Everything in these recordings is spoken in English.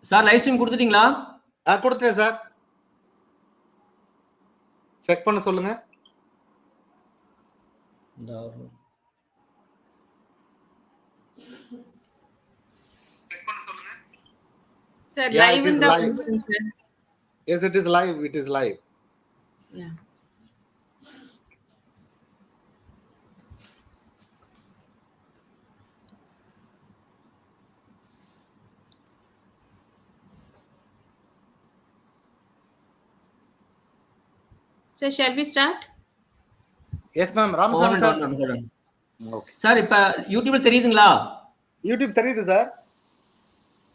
Sir live stream கொடுத்துட்டீங்களா? கொடுத்தேன் sir. Check பண்ண சொல்லுங்க. Sir, live in the live. Sir. Yes, it is live. It is live. Yeah. So, shall we start? Yes, ma'am. Ramasamy sir. Okay. Sir, இப்ப யூடியூப்ல தெரியுதுங்களா? YouTube தெரியுது sir.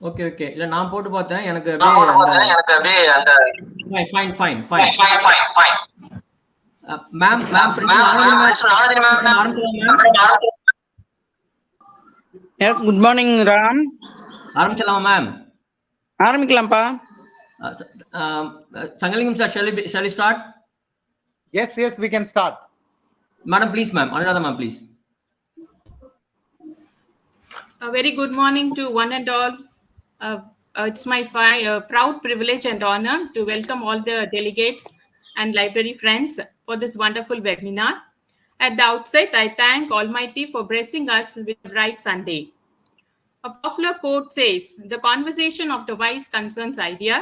Okay okay. இல்ல நான் போட்டு பார்த்தேன். எனக்கு அப்படியே அந்த fine. Ma'am yes, good morning Ram. ஆரம்பிச்சலாமா மேம்? ஆரம்பிக்கலாம்ப்பா. Sangalingam sir, shall we start? Yes, we can start. Madam, please, ma'am. Anuradha ma'am, please. A very good morning to one and all. It's my proud privilege and honor to welcome all the delegates and library friends for this wonderful webinar. At the outset, I thank Almighty for blessing us with a bright Sunday. A popular quote says, "The conversation of the wise concerns idea,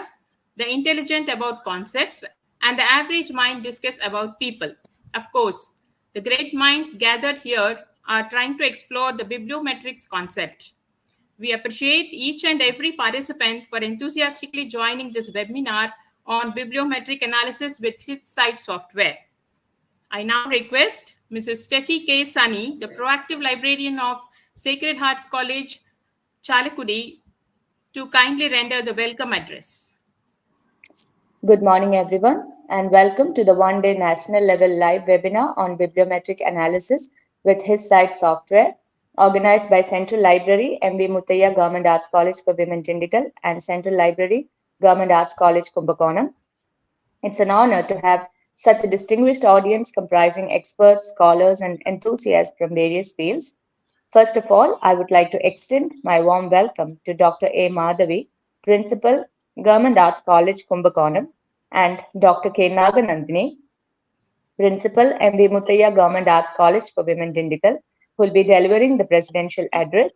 the intelligent about concepts, and the average mind discuss about people." Of course, the great minds gathered here are trying to explore the bibliometrics concept. We appreciate each and every participant for enthusiastically joining this webinar on bibliometric analysis with Histcite software. I now request Mrs. Steffi K. Sunny, the proactive librarian of Sacred Hearts College, Chalakudi, to kindly render the welcome address. Good morning, everyone, and welcome to the one-day national level live webinar on bibliometric analysis with Histcite software, organized by Central Library, M.B. Muthaiya Government Arts College for Women, Tindigal, and Central Library, Government Arts College, Kumbakonam. It's an honor to have such a distinguished audience comprising experts, scholars, and enthusiasts from various fields. First of all, I would like to extend my warm welcome to Dr. A. Madhavi, Principal, Government Arts College, Kumbakonam, and Dr. K. Naganandini, Principal, M.B. Muthaiya Government Arts College for Women, Tindigal, who will be delivering the presidential address.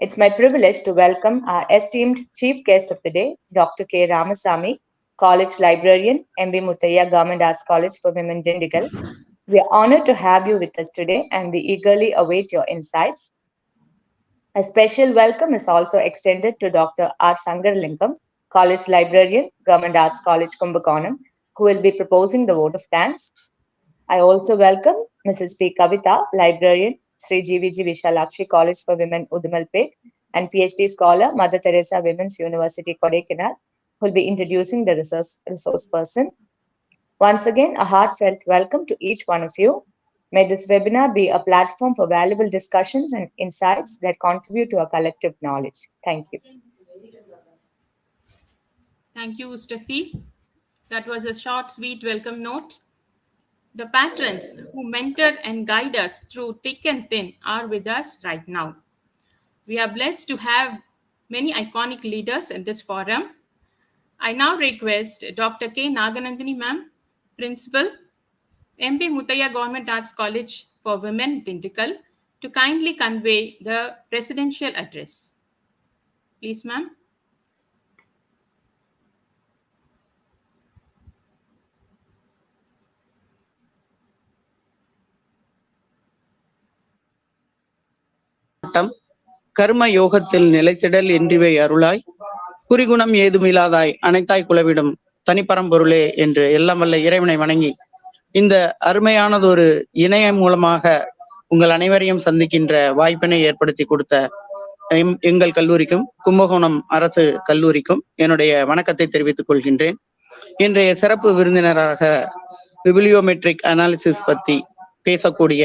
It's my privilege to welcome our esteemed chief guest of the day, Dr. K. Ramasamy, College Librarian, M.B. Muthaiya Government Arts College for Women, Dindigul. We are honored to have you with us today, and we eagerly await your insights. A special welcome is also extended to Dr. R. Sangarlingam, College Librarian, Government Arts College, Kumbakonam, who will be proposing the vote of thanks. I also welcome Mrs. P. Kavita, Librarian, Sri GVG Vishalakshi College for Women, Udumalpet, and PhD scholar, Mother Teresa Women's University, Kodaikanal, who will be introducing the resource person. Once again, a heartfelt welcome to each one of you. May this webinar be a platform for valuable discussions and insights that contribute to our collective knowledge. Thank you. Thank you, Steffi. That was a short, sweet welcome note. The patrons who mentor and guide us through thick and thin are with us right now. We are blessed to have many iconic leaders in this forum. I now request Dr. K. Naganandini ma'am, Principal, M.B. Muthaiya Government Arts College for Women, Dindigul, to kindly convey the presidential address. Please, ma'am. கர்ம யோகத்தில் நிலைத்திடல் என்றிவை அருளாய், குறிகுணம் ஏதுமில்லாதாய் அனைத்தாய் குலவிடும் தனிப்பரம்பொருளே என்று எல்லாம் வல்ல இறைவனை வணங்கி, இந்த அருமையானது ஒரு இணையம் மூலமாக உங்கள் அனைவரையும் சந்திக்கின்ற வாய்ப்பினை ஏற்படுத்தி கொடுத்த எங்கள் கல்லூரிக்கும் கும்பகோணம் அரசு கல்லூரிக்கும் என்னுடைய வணக்கத்தை தெரிவித்துக் கொள்கின்றேன். இன்றைய சிறப்பு விருந்தினராக பிபிலியோமெட்ரிக் அனாலிசிஸ் பத்தி பேசக்கூடிய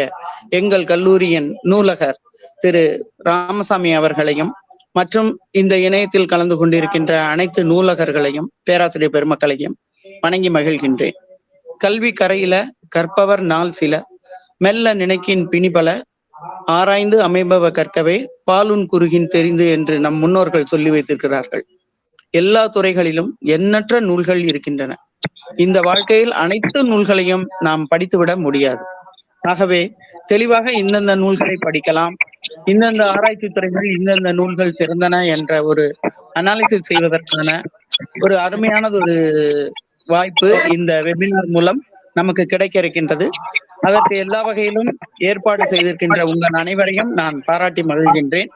எங்கள் கல்லூரியின் நூலகர் திரு ராமசாமி அவர்களையும் மற்றும் இந்த இணையத்தில் கலந்து கொண்டிருக்கின்ற அனைத்து நூலகர்களையும் பேராசிரியர் பெருமக்களையும் வணங்கி மகிழ்கின்றேன். கல்வி கரையில கற்பவர் நாள் சில, மெல்ல நினைக்கின் பிணிபல, ஆராய்ந்து அமைபவ கற்கவே பாலுன் குறுகின் தெரிந்து என்று நம் முன்னோர்கள் சொல்லி வைத்திருக்கிறார்கள். எல்லா துறைகளிலும் எண்ணற்ற நூல்கள் இருக்கின்றன. இந்த வாழ்க்கையில் அனைத்து நூல்களையும் நாம் படித்துவிட முடியாது. ஆகவே தெளிவாக இந்தந்த நூல்களை படிக்கலாம், இந்தந்த ஆராய்ச்சி துறைகளில் இந்தந்த நூல்கள் சிறந்தன என்ற ஒரு அனாலிசிஸ் செய்வதற்கான ஒரு அருமையானது ஒரு வாய்ப்பு இந்த வெபினார் மூலம் நமக்கு கிடைக்க இருக்கின்றது. அதற்கு எல்லா வகையிலும் ஏற்பாடு செய்திருக்கின்ற உங்கள் அனைவரையும் நான் பாராட்டி மகிழ்கின்றேன்.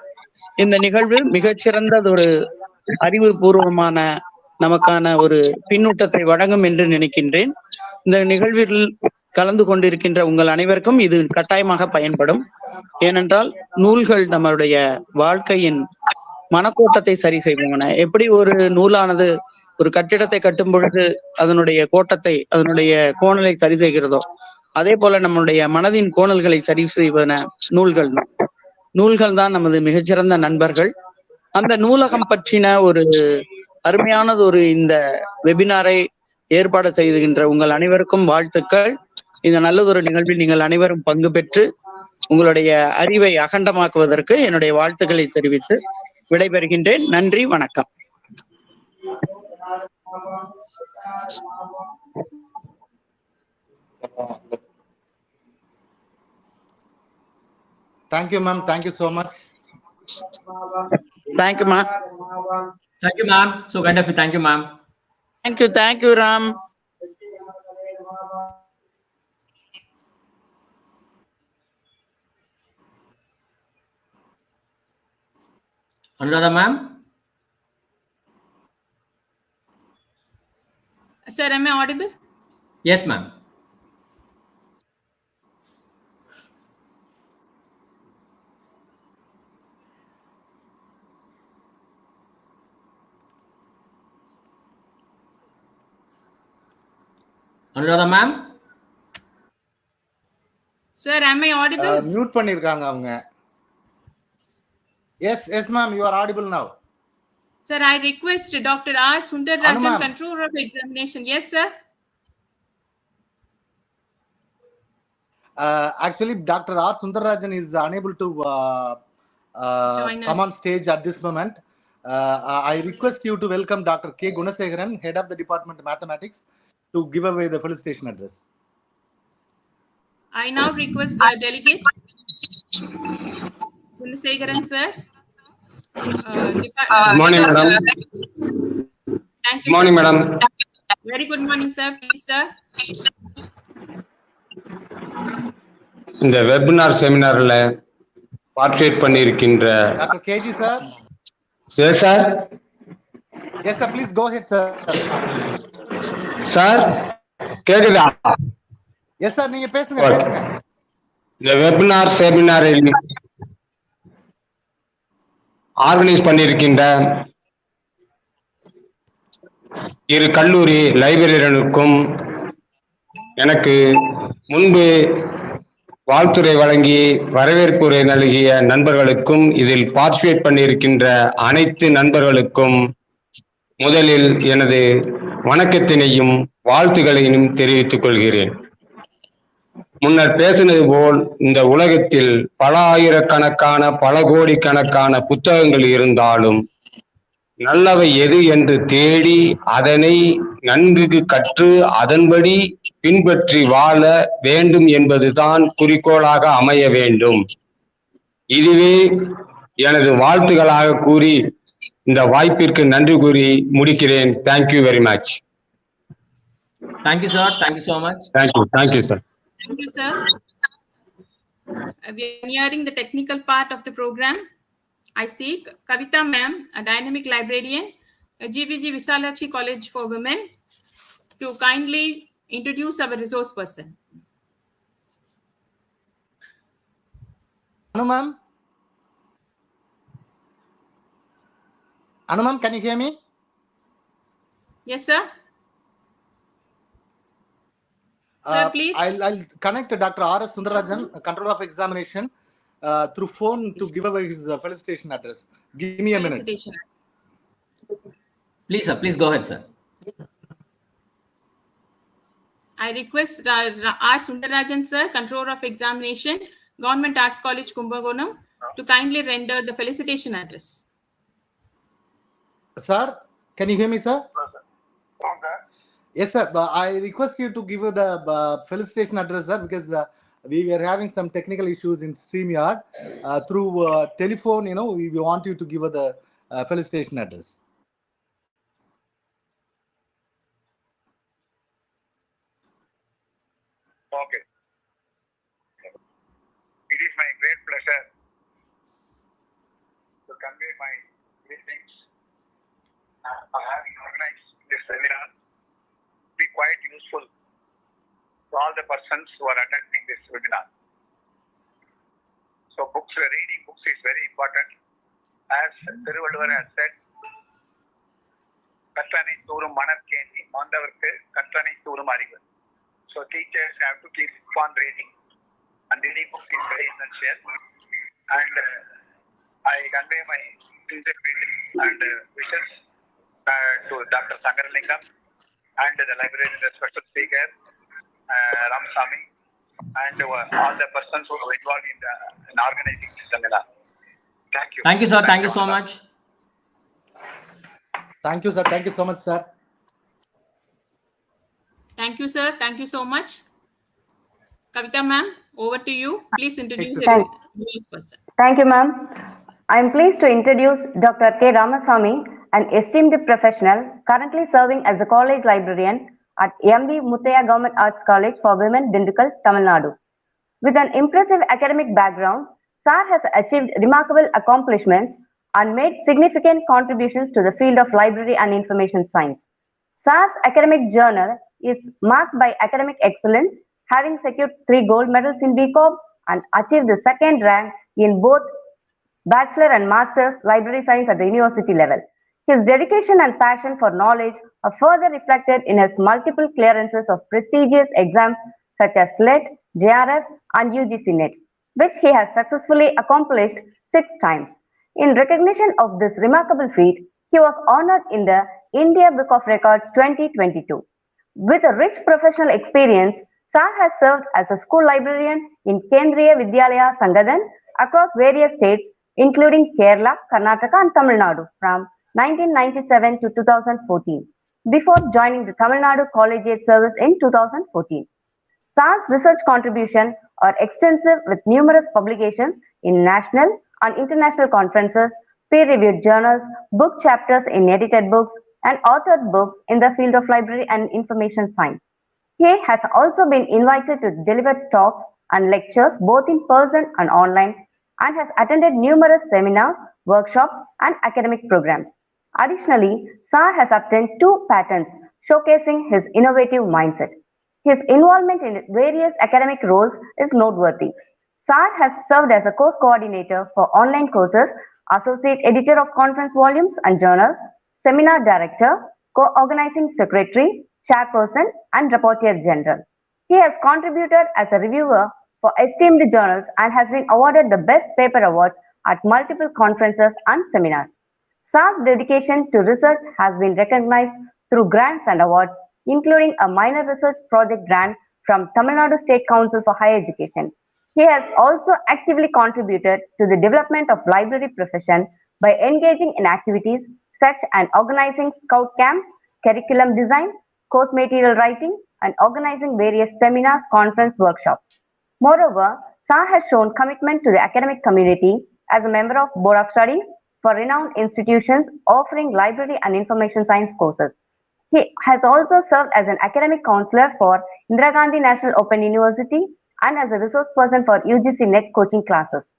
இந்த நிகழ்வு மிகச்சிறந்ததொரு அறிவுபூர்வமான நமக்கான ஒரு பின்னூட்டத்தை வழங்கும் என்று நினைக்கின்றேன். இந்த நிகழ்வில் கலந்து கொண்டிருக்கின்ற உங்கள் அனைவருக்கும் இது கட்டாயமாக பயன்படும். ஏனென்றால் நூல்கள் நம்மளுடைய வாழ்க்கையின் மனக்கோட்டத்தை சரி செய்வோம். எப்படி ஒரு நூலானது ஒரு கட்டிடத்தை கட்டும் பொழுது அதனுடைய கோட்டத்தை, அதனுடைய கோணலை சரி செய்கிறதோ, அதே போல நம்மளுடைய மனதின் கோணல்களை சரி செய்வன நூல்கள் தான். நூல்கள் தான் நமது மிகச்சிறந்த நண்பர்கள். அந்த நூலகம் பற்றின ஒரு அருமையானது ஒரு இந்த வெபினாரை ஏற்பாடு செய்கின்ற உங்கள் அனைவருக்கும் வாழ்த்துக்கள். இந்த நல்லதொரு நிகழ்வில் நீங்கள் அனைவரும் பங்கு பெற்று உங்களுடைய அறிவை அகண்டமாக்குவதற்கு என்னுடைய வாழ்த்துக்களை தெரிவித்து விடைபெறுகின்றேன். நன்றி, வணக்கம். Thank you, ma'am. Thank you so much. Thank you, ma'am. Thank you, ma'am. So kind of you. Thank you, ma'am. Thank you, Ram. Anuradha, ma'am. Sir, am I audible? Yes, ma'am. Anuradha, ma'am. Sir, am I audible? Mute பண்ணிருக்காங்க அவங்க. Yes, ma'am, you are audible now. Sir, I request Dr. R. Sundararajan, Controller of Examination. Yes, sir. Actually, Dr. R. Sundararajan is unable to come on stage at this moment. I request you to welcome Dr. K. Gunasegaran, Head of the Department of Mathematics, to give away the felicitation address. I now request the delegate, Gunasegaran, sir. Good morning, madam. Thank you, Good morning, sir. madam. Very good morning, sir. Please, sir. இந்த webinar செமினார்ல participate பண்ணியிருக்கின்ற Dr. KG, sir. Yes, sir. Yes, sir. Please go ahead, sir. Sir கேக்குதா? Yes, sir. நீங்க பேசுங்க, பேசுங்க. இந்த webinar செமினாரில் organise பண்ணியிருக்கின்ற இரு கல்லூரி லைப்ரரியனுக்கும் எனக்கு முன்பு வாழ்த்துரை வழங்கி வரவேற்புரை நல்கிய நண்பர்களுக்கும் இதில் பார்ட்டிசிபேட் பண்ணியிருக்கின்ற அனைத்து நண்பர்களுக்கும் முதலில் எனது வணக்கத்தினையும் வாழ்த்துக்களையும் தெரிவித்துக் கொள்கிறேன். முன்னர் பேசினது போல் இந்த உலகத்தில் பல ஆயிரக்கணக்கான பல கோடிக்கணக்கான புத்தகங்கள் இருந்தாலும் நல்லவை எது என்று தேடி அதனை நன்கு கற்று அதன்படி பின்பற்றி வாழ வேண்டும் என்பதுதான் குறிக்கோளாக அமைய வேண்டும். இதுவே எனது வாழ்த்துக்களாக கூறி இந்த வாய்ப்பிற்கு நன்றி கூறி முடிக்கிறேன். Thank you very much. Thank you, sir. Thank you so much. Thank you, sir. Thank you, sir. We are nearing the technical part of the program. I seek Kavita ma'am, a dynamic librarian, GVG Visalachi College for Women, to kindly introduce our resource person. Anu ma'am? Anu ma'am, can you hear me? Yes, sir. Sir, please. I'll connect Dr. R.S. Sundararajan, Controller of Examination, through phone to give away his felicitation address. Give me a minute. Please, sir. Please go ahead, sir. I request R. Sundararajan, sir, Controller of Examination, Government Arts College, Kumbakonam, to kindly render the felicitation address. Sir, Can you hear me, sir? Yes, sir. I request you to give the felicitation address, sir, because we were having some technical issues in StreamYard. Through telephone, we want you to give the felicitation address. Okay. It is my great pleasure to convey my greetings for having organized this seminar. Be quite useful to all the persons who are attending this webinar. So reading books is very important. As Thiruvalluvar has said, கற்றனை தூரும் மணற்கேணி மாந்தவர்க்கு கற்றனை தூரும் அறிவு. So teachers have to keep on reading, and reading books is very essential. And I convey my sincere greetings and wishes to Dr. Sangaralingam and the librarian, the special speaker, Ramasamy, and all the persons who are involved in organizing this seminar. Thank you. Thank you, sir. Thank you so much. Thank you, sir. Thank you so much, sir. Thank you, sir. Thank you so much. Kavita ma'am, over to you. Please introduce Thank yourself. Thank you, ma'am. I am pleased to introduce Dr. K. Ramasamy, an esteemed professional currently serving as a college librarian at M.V. Muthaiya Government Arts College for Women, Dindigul, Tamil Nadu. With an impressive academic background, Sir has achieved remarkable accomplishments and made significant contributions to the field of library and information science. Sir's academic journal is marked by academic excellence, having secured 3 gold medals in BCom and achieved the 2nd rank in both bachelor and master's library science at the university level. His dedication and passion for knowledge are further reflected in his multiple clearances of prestigious exams such as SLET, JRF, and UGC NET, which he has successfully accomplished 6 times. In recognition of this remarkable feat, he was honored in the India Book of Records 2022. With a rich professional experience, Sir has served as a school librarian in Kendriya Vidyalaya Sangadan across various states, including Kerala, Karnataka, and Tamil Nadu from 1997 to 2014, before joining the Tamil Nadu Collegiate Service in 2014. Sir's research contributions are extensive with numerous publications in national and international conferences, peer-reviewed journals, book chapters in edited books, and authored books in the field of library and information science. He has also been invited to deliver talks and lectures both in person and online, and has attended numerous seminars, workshops, and academic programs. Additionally, Sir has obtained 2 patents showcasing his innovative mindset. His involvement in various academic roles is noteworthy. Sir has served as a course coordinator for online courses, associate editor of conference volumes and journals, seminar director, co-organizing secretary, chairperson, and rapporteur general. He has contributed as a reviewer for esteemed journals and has been awarded the Best Paper Award at multiple conferences and seminars. Sir's dedication to research has been recognized through grants and awards, including a minor research project grant from Tamil Nadu State Council for Higher Education. He has also actively contributed to the development of library profession by engaging in activities such as organizing scout camps, curriculum design, course material writing, and organizing various seminars, conference, workshops. Moreover, Sir has shown commitment to the academic community as a member of Board of Studies for renowned institutions offering library and information science courses. He has also served as an academic counselor for Indira Gandhi National Open University and as a resource person for UGC NET coaching classes.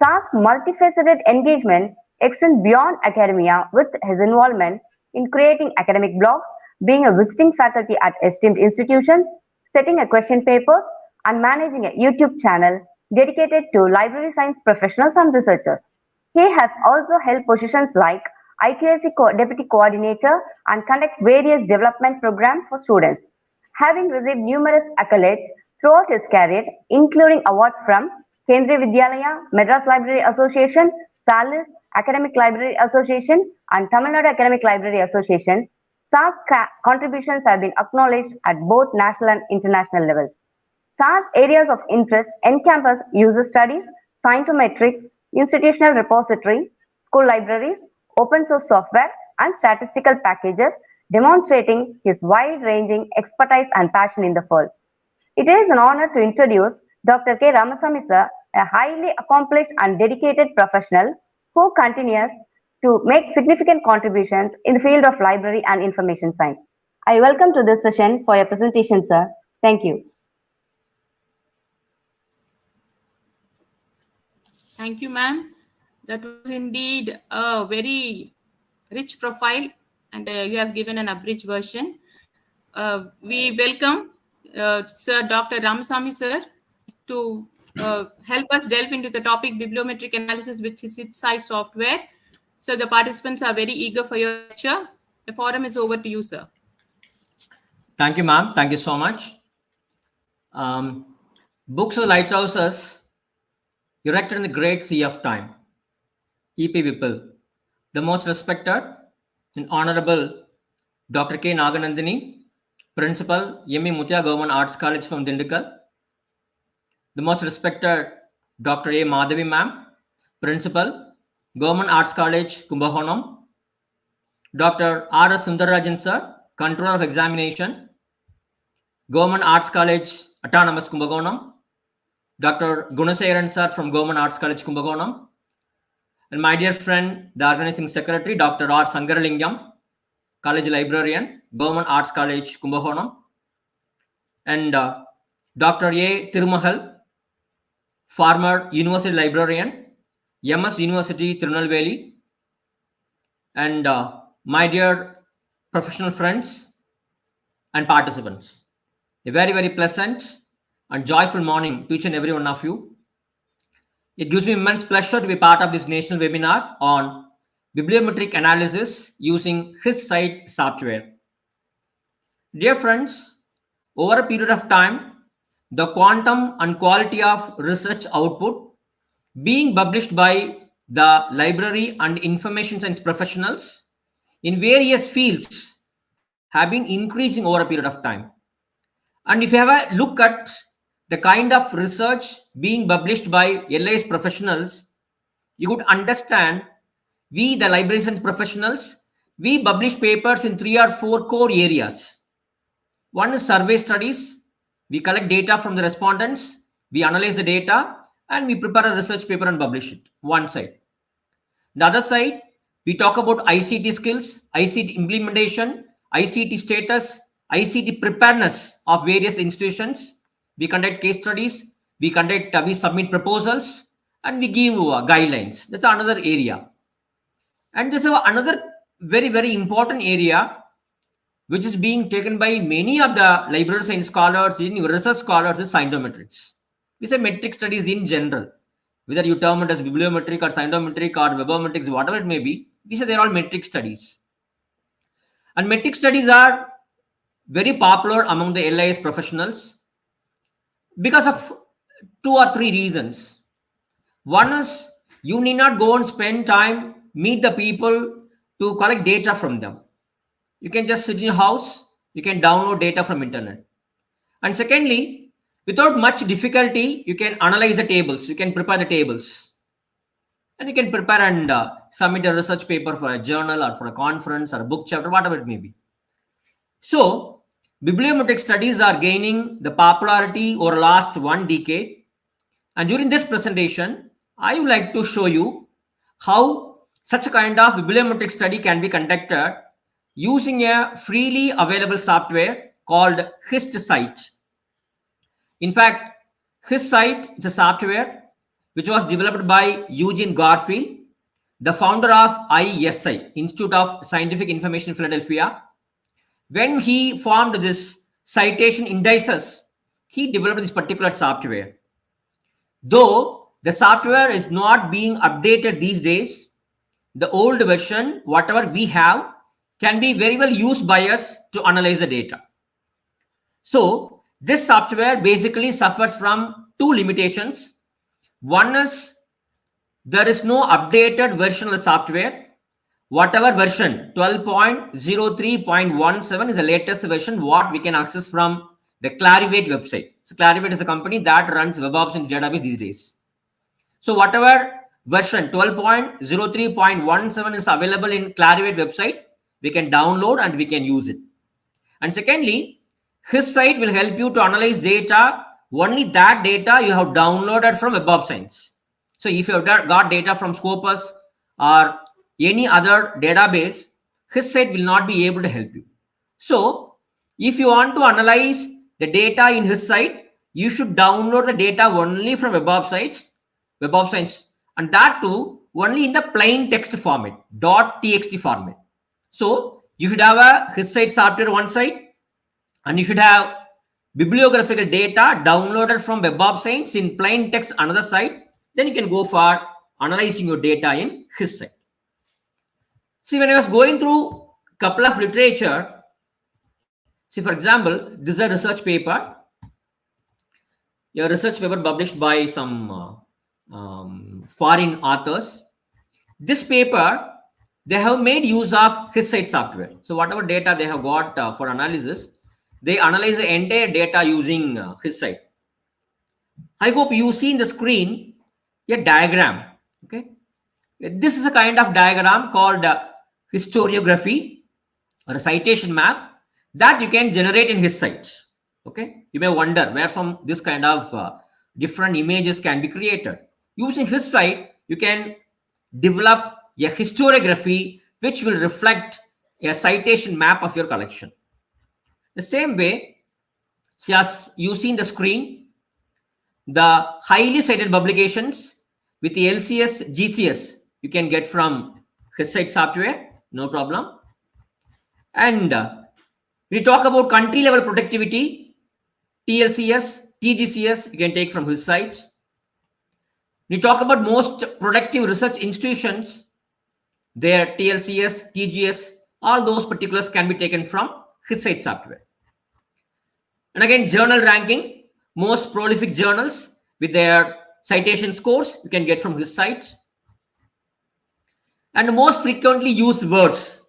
Sir's multifaceted engagement extends beyond academia with his involvement in creating academic blogs, being a visiting faculty at esteemed institutions, setting a question papers, and managing a YouTube channel dedicated to library science professionals and researchers. He has also held positions like IQAC Deputy Coordinator and conducts various development programs for students, having received numerous accolades throughout his career, including awards from Kendriya Vidyalaya, Madras Library Association, SALIS, Academic Library Association, and Tamil Nadu Academic Library Association. Sir's contributions have been acknowledged at both national and international levels. Sir's areas of interest encompass user studies, scientometrics, institutional repository, school libraries, open source software, and statistical packages, demonstrating his wide-ranging expertise and passion in the field. It is an honor to introduce Dr. K. Ramasamy sir, a highly accomplished and dedicated professional who continues to make significant contributions in the field of library and information science. I welcome to this session for your presentation, sir. Thank you. Thank you, ma'am. That was indeed a very rich profile, and you have given an abridged version. We welcome Sir Dr. Ramasamy sir to help us delve into the topic bibliometric analysis with Histcite software. So the participants are very eager for your lecture. The forum is over to you, sir. Thank you, ma'am. Thank you so much. Books of lighthouses erected in the great sea of time. E.P. Whipple, the most respected and honorable Dr. K. Naganandini, Principal, M.E. Muthia Government Arts College from Dindigul. The most respected Dr. A. Madhavi ma'am, Principal, Government Arts College, Kumbakonam. Dr. R. S. Sundararajan sir, Controller of Examination, Government Arts College, Autonomous, Kumbakonam. Dr. Gunasegaran sir from Government Arts College, Kumbakonam. And my dear friend, the Organizing Secretary, Dr. R. Sangaralingam, College Librarian, Government Arts College, Kumbakonam. And Dr. A. Tirumahal, former University Librarian, MS University, Tirunelveli. And my dear professional friends and participants. A very, very pleasant and joyful morning to each and every one of you. It gives me immense pleasure to be part of this national webinar on bibliometric analysis using Histcite software. Dear friends, over a period of time, the quantum and quality of research output being published by the library and information science professionals in various fields have been increasing over a period of time. And if you have a look at the kind of research being published by LIS professionals, you could understand we, the library science professionals, we publish papers in 3 or 4 core areas. One is survey studies. We collect data from the respondents, we analyze the data, and we prepare a research paper and publish it. One side. The other side, we talk about ICT skills, ICT implementation, ICT status, ICT preparedness of various institutions. We conduct case studies, we submit proposals, and we give guidelines. That's another area. And this is another very, very important area which is being taken by many of the library science scholars, research scholars, is scientometrics. We say metric studies in general, whether you term it as bibliometric or scientometric or webometrics, whatever it may be, we say they're all metric studies. And metric studies are very popular among the LIS professionals because of 2 or 3 reasons. One is you need not go and spend time, meet the people to collect data from them. You can just sit in your house, you can download data from internet. And secondly, without much difficulty, you can analyze the tables, you can prepare the tables. And you can prepare and submit a research paper for a journal or for a conference or a book chapter, whatever it may be. So, bibliometric studies are gaining the popularity over the last 1 decade. And during this presentation, I would like to show you how such a kind of bibliometric study can be conducted using a freely available software called Histcite. In fact, Histcite is a software which was developed by Eugene Garfield, the founder of ISI, Institute of Scientific Information in Philadelphia. When he formed this citation indices, he developed this particular software. Though the software is not being updated these days, the old version, whatever we have, can be very well used by us to analyze the data. So this software basically suffers from 2 limitations. One is there is no updated version of the software. Whatever version, 12.03.17 is the latest version what we can access from the Clarivate website. So Clarivate is the company that runs Web of Science database these days. So whatever version 12.03.17 is available in Clarivate website, we can download and we can use it. And secondly, Histcite will help you to analyze data, only that data you have downloaded from Web of Science. So if you have got data from Scopus or any other database, Histcite will not be able to help you. So if you want to analyze the data in Histcite, you should download the data only from Web of Science, and that too only in the plain text format, .txt format. So you should have a Histcite software one side, and you should have bibliographical data downloaded from Web of Science in plain text another side. Then you can go for analyzing your data in Histcite. See, when I was going through a couple of literature, see, for example, this is a research paper. A research paper published by some foreign authors. This paper, they have made use of Histcite software. So whatever data they have got for analysis, they analyze the entire data using Histcite. I hope you see in the screen a diagram. Okay, this is a kind of diagram called historiography or a citation map that you can generate in Histcite. Okay, you may wonder where from this kind of different images can be created. Using Histcite, you can develop a historiography which will reflect a citation map of your collection. The same way, see, as you see in the screen, the highly cited publications with the LCS, GCS, you can get from Histcite software, no problem. And we talk about country level productivity, TLCS, TGCS, you can take from Histcite. We talk about most productive research institutions, their TLCS, TGS, all those particulars can be taken from Histcite software. And again, journal ranking, most prolific journals with their citation scores, you can get from Histcite. And the most frequently used words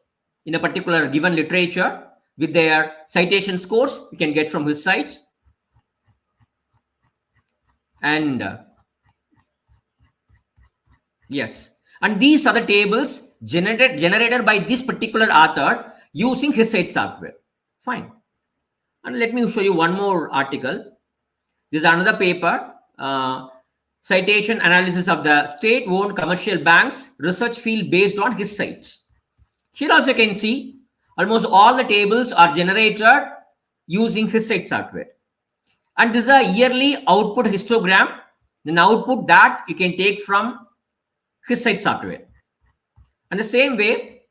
in a particular given literature with their citation scores, you can get from Histcite. And yes, and these are the tables generated by this particular author using Histcite software. Fine. And let me show you one more article. This is another paper, citation analysis of the state-owned commercial banks research field based on Histcite. Here also you can see almost all the tables are generated using Histcite software. And this is a yearly output histogram, an output that you can take from Histcite software. And the same way,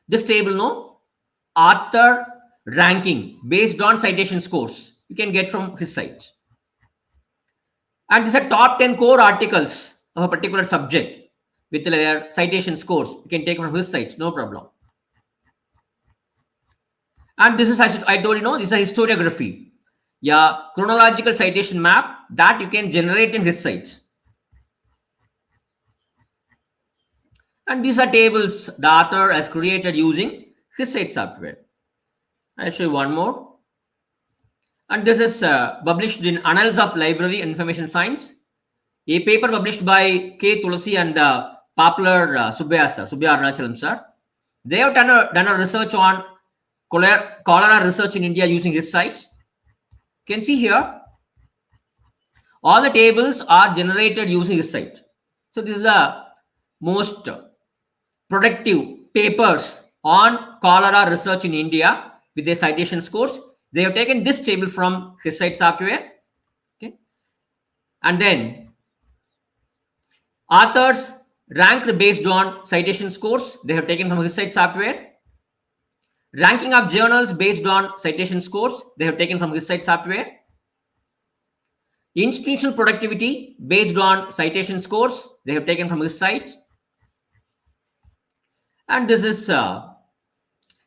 this table, author ranking based on citation scores, you can get from Histcite. And these are top 10 core articles of a particular subject with their citation scores, you can take from Histcite, no problem. And this is, I told you, this is a historiography. Yeah, chronological citation map that you can generate in Histcite. And these are tables the author has created using Histcite software. I'll show you one more. And this is published in Annals of Library and Information Science, a paper published by K. Tulasi and popular Subbaya Arunachalam sir. They have done a research on cholera research in India using Histcite. You can see here, all the tables are generated using Histcite. So this is the most productive papers on cholera research in India with their citation scores. They have taken this table from Histcite software. Okay, and then authors ranked based on citation scores, they have taken from Histcite software. Ranking of journals based on citation scores, they have taken from Histcite software. Institutional productivity based on citation scores, they have taken from Histcite. And this is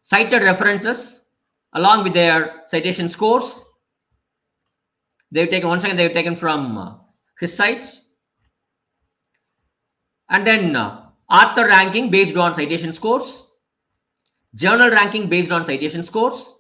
cited references along with their citation scores. They've taken, once again, they've taken from Histcite. And then author ranking based on citation scores. Journal ranking based on citation scores.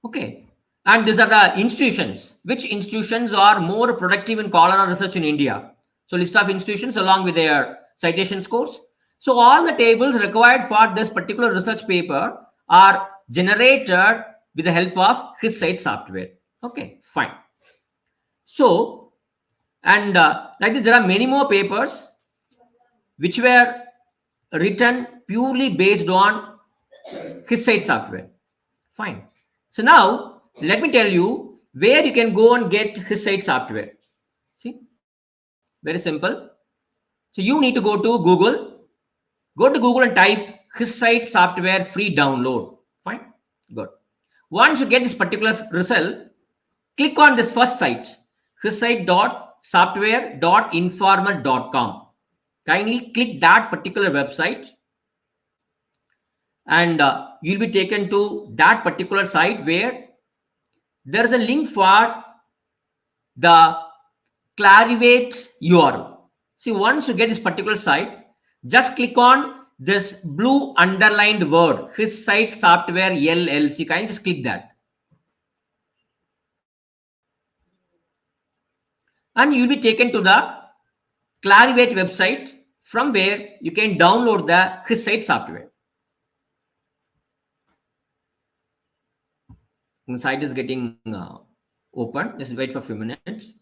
Okay. And these are the institutions. Which institutions are more productive in cholera research in India? So list of institutions along with their citation scores. So all the tables required for this particular research paper are generated with the help of Histcite software. Okay, fine. So, and like this, there are many more papers which were written purely based on Histcite software. Fine. So now let me tell you where you can go and get Histcite software. See, very simple. So you need to go to Google. Go to Google and type Histcite software free download. Fine. Good. Once you get this particular result, click on this first site, histcite.software.informal.com. Kindly click that particular website and you'll be taken to that particular site where there is a link for the Clarivate URL. See, once you get this particular site, just click on this blue underlined word, Histcite software LLC. Can you just click that? And you'll be taken to the Clarivate website from where you can download the Histcite software. The site is getting open. Just wait for a few minutes.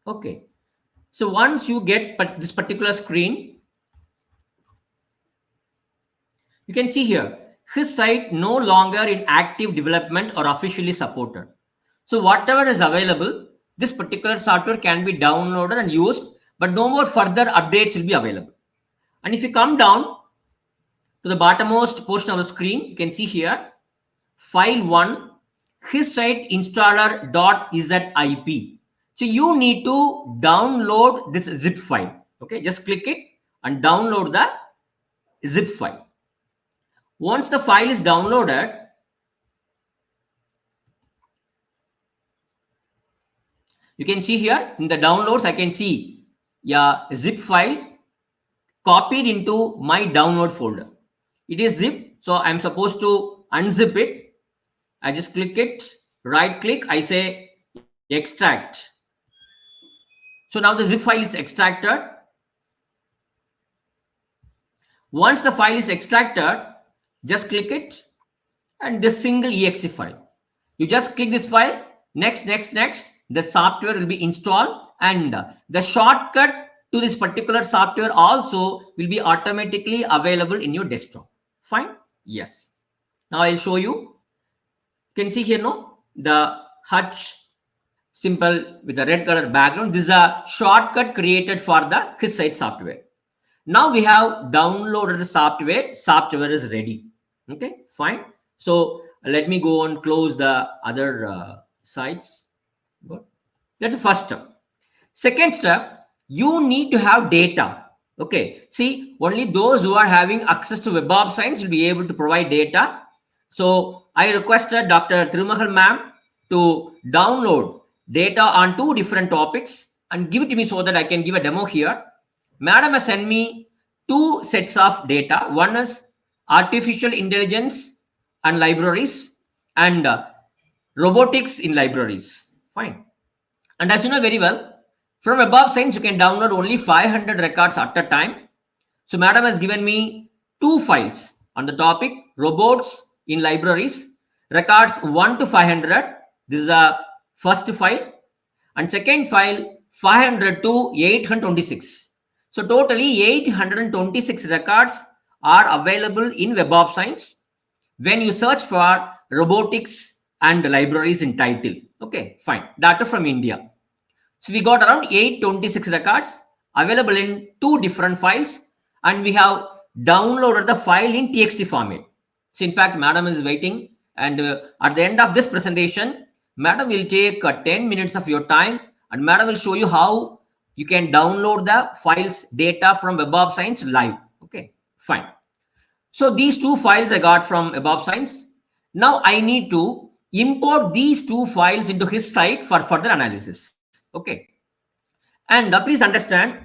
Okay. So once you get this particular screen, you can see here, Histcite no longer in active development or officially supported. So whatever is available, this particular software can be downloaded and used, but no more further updates will be available. And if you come down to the bottommost portion of the screen, you can see here, file 1, Histcite installer.zip. So you need to download this zip file. Okay, just click it and download the zip file. Once the file is downloaded, you can see here in the downloads, I can see a zip file copied into my download folder. It is zip, so I'm supposed to unzip it. I just click it, right click, I say extract. So now the zip file is extracted. Once the file is extracted, just click it and this single exe file. You just click this file, next, the software will be installed and the shortcut to this particular software also will be automatically available in your desktop. Fine? Yes. Now I'll show you. You can see here, no? The Hutch symbol with the red color background. This is a shortcut created for the Histcite software. Now we have downloaded the software. Software is ready. Okay, fine. So let me go and close the other sites. Good. That's the first step. Second step, you need to have data. Okay, see, only those who are having access to Web of Science will be able to provide data. So I requested Dr. Tirumahal ma'am to download data on 2 different topics and give it to me so that I can give a demo here. Madam has sent me 2 sets of data. One is artificial intelligence and libraries and robotics in libraries. Fine. And as you know very well, from Web of Science, you can download only 500 records at a time. So Madam has given me 2 files on the topic robots in libraries, records 1 to 500. This is the first file. And second file 500 to 826. So totally 826 records are available in Web of Science when you search for robotics and libraries in title. Okay, fine. Data from India. So we got around 826 records available in 2 different files and we have downloaded the file in TXT format. So in fact, Madam is waiting and at the end of this presentation, Madam will take 10 minutes of your time and Madam will show you how you can download the files data from Web of Science live. Okay, Fine. So these two files I got from above science. Now I need to import these two files into Histcite for further analysis. Okay. And please understand,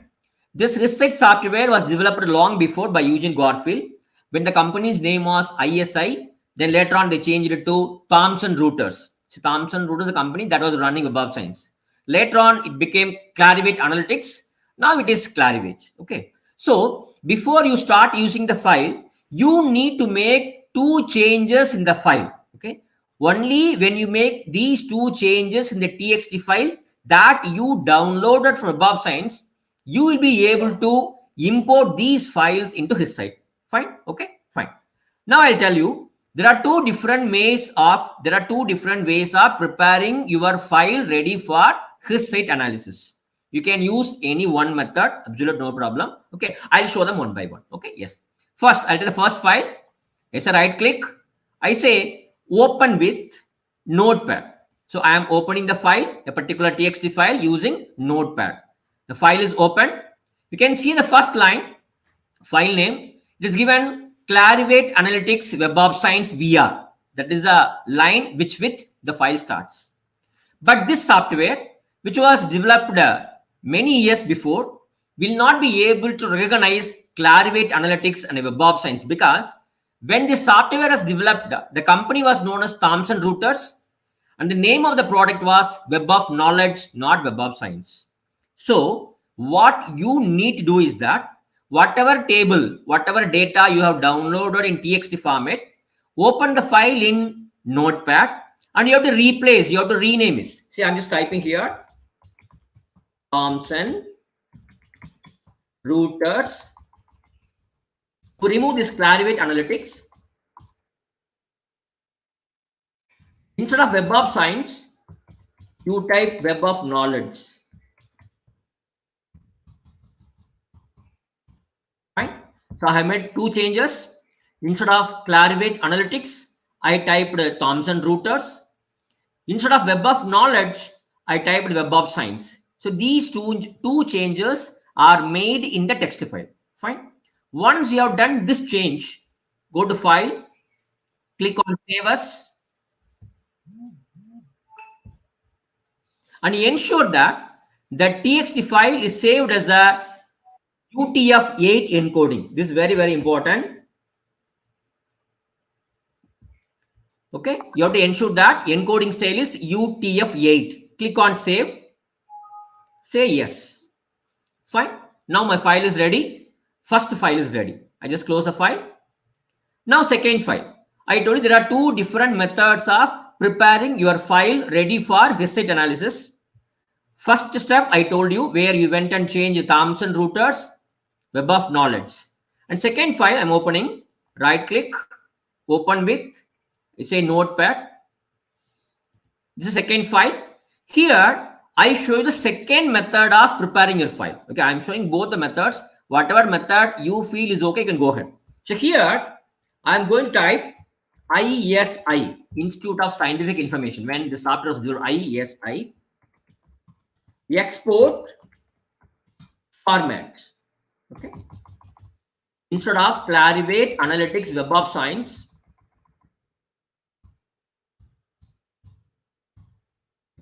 this Histcite software was developed long before by Eugene Garfield when the company's name was ISI. Then later on they changed it to Thomson Reuters. So Thomson Reuters is a company that was running Web of Science. Later on it became Clarivate Analytics. Now it is Clarivate. Okay. So before you start using the file, you need to make two changes in the file. Okay. Only when you make these two changes in the TXT file that you downloaded from Web of Science, you will be able to import these files into Histcite. Fine. Okay. Fine. Now I'll tell you, there are two different ways of preparing your file ready for Histcite analysis. You can use any one method, absolute no problem. Okay, I'll show them one by one. Okay, yes. First, I'll take the first file. I say right click. I say open with Notepad. So I am opening the file, a particular TXT file using Notepad. The file is open. You can see the first line, file name. It is given Clarivate Analytics Web of Science VR. That is the line with the file starts. But this software, which was developed many years before, will not be able to recognize Clarivate Analytics and Web of Science because when this software was developed, the company was known as Thomson Reuters and the name of the product was Web of Knowledge, not Web of Science. So what you need to do is that whatever table, whatever data you have downloaded in TXT format, open the file in Notepad and you have to replace, you have to rename it. See, I'm just typing here, Thomson Reuters. To remove this Clarivate Analytics, instead of Web of Science, you type Web of Knowledge. Right? So I have made two changes. Instead of Clarivate Analytics, I typed Thomson Reuters. Instead of Web of Knowledge, I typed Web of Science. So these two changes are made in the text file. Fine. Once you have done this change, go to File, click on Save As, and ensure that the TXT file is saved as a UTF-8 encoding. This is very, very important. Okay, you have to ensure that encoding style is UTF-8. Click on Save. Say yes. Fine. Now my file is ready. First file is ready. I just close the file. Now second file. I told you there are two different methods of preparing your file ready for Histcite analysis. First step I told you where you went and changed Thomson Reuters Web of Knowledge. And second file I'm opening. Right click. Open with. I say Notepad. This is second file. Here I show you the second method of preparing your file. Okay, I'm showing both the methods. Whatever method you feel is okay, you can go ahead. So here I'm going to type ISI, Institute of Scientific Information. When the software was developed, ISI, export format. Okay. Instead of Clarivate Analytics Web of Science,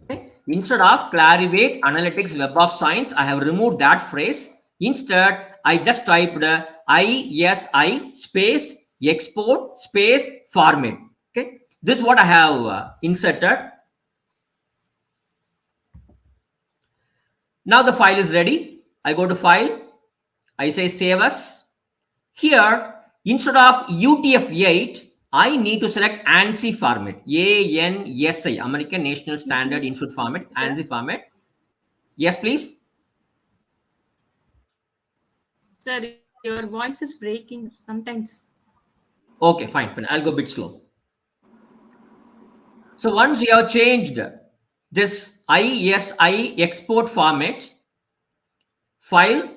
okay. Instead of Clarivate Analytics Web of Science, I have removed that phrase. Instead, I just typed ISI space export space format. Okay, this is what I have inserted. Now the file is ready. I go to File. I say Save As. Here, instead of UTF-8, I need to select ANSI format. ANSI, American National Standard Institute format. ANSI format. Yes, please. Sir, your voice is breaking sometimes. Okay, fine. I'll go a bit slow. So once you have changed this ISI export format, file,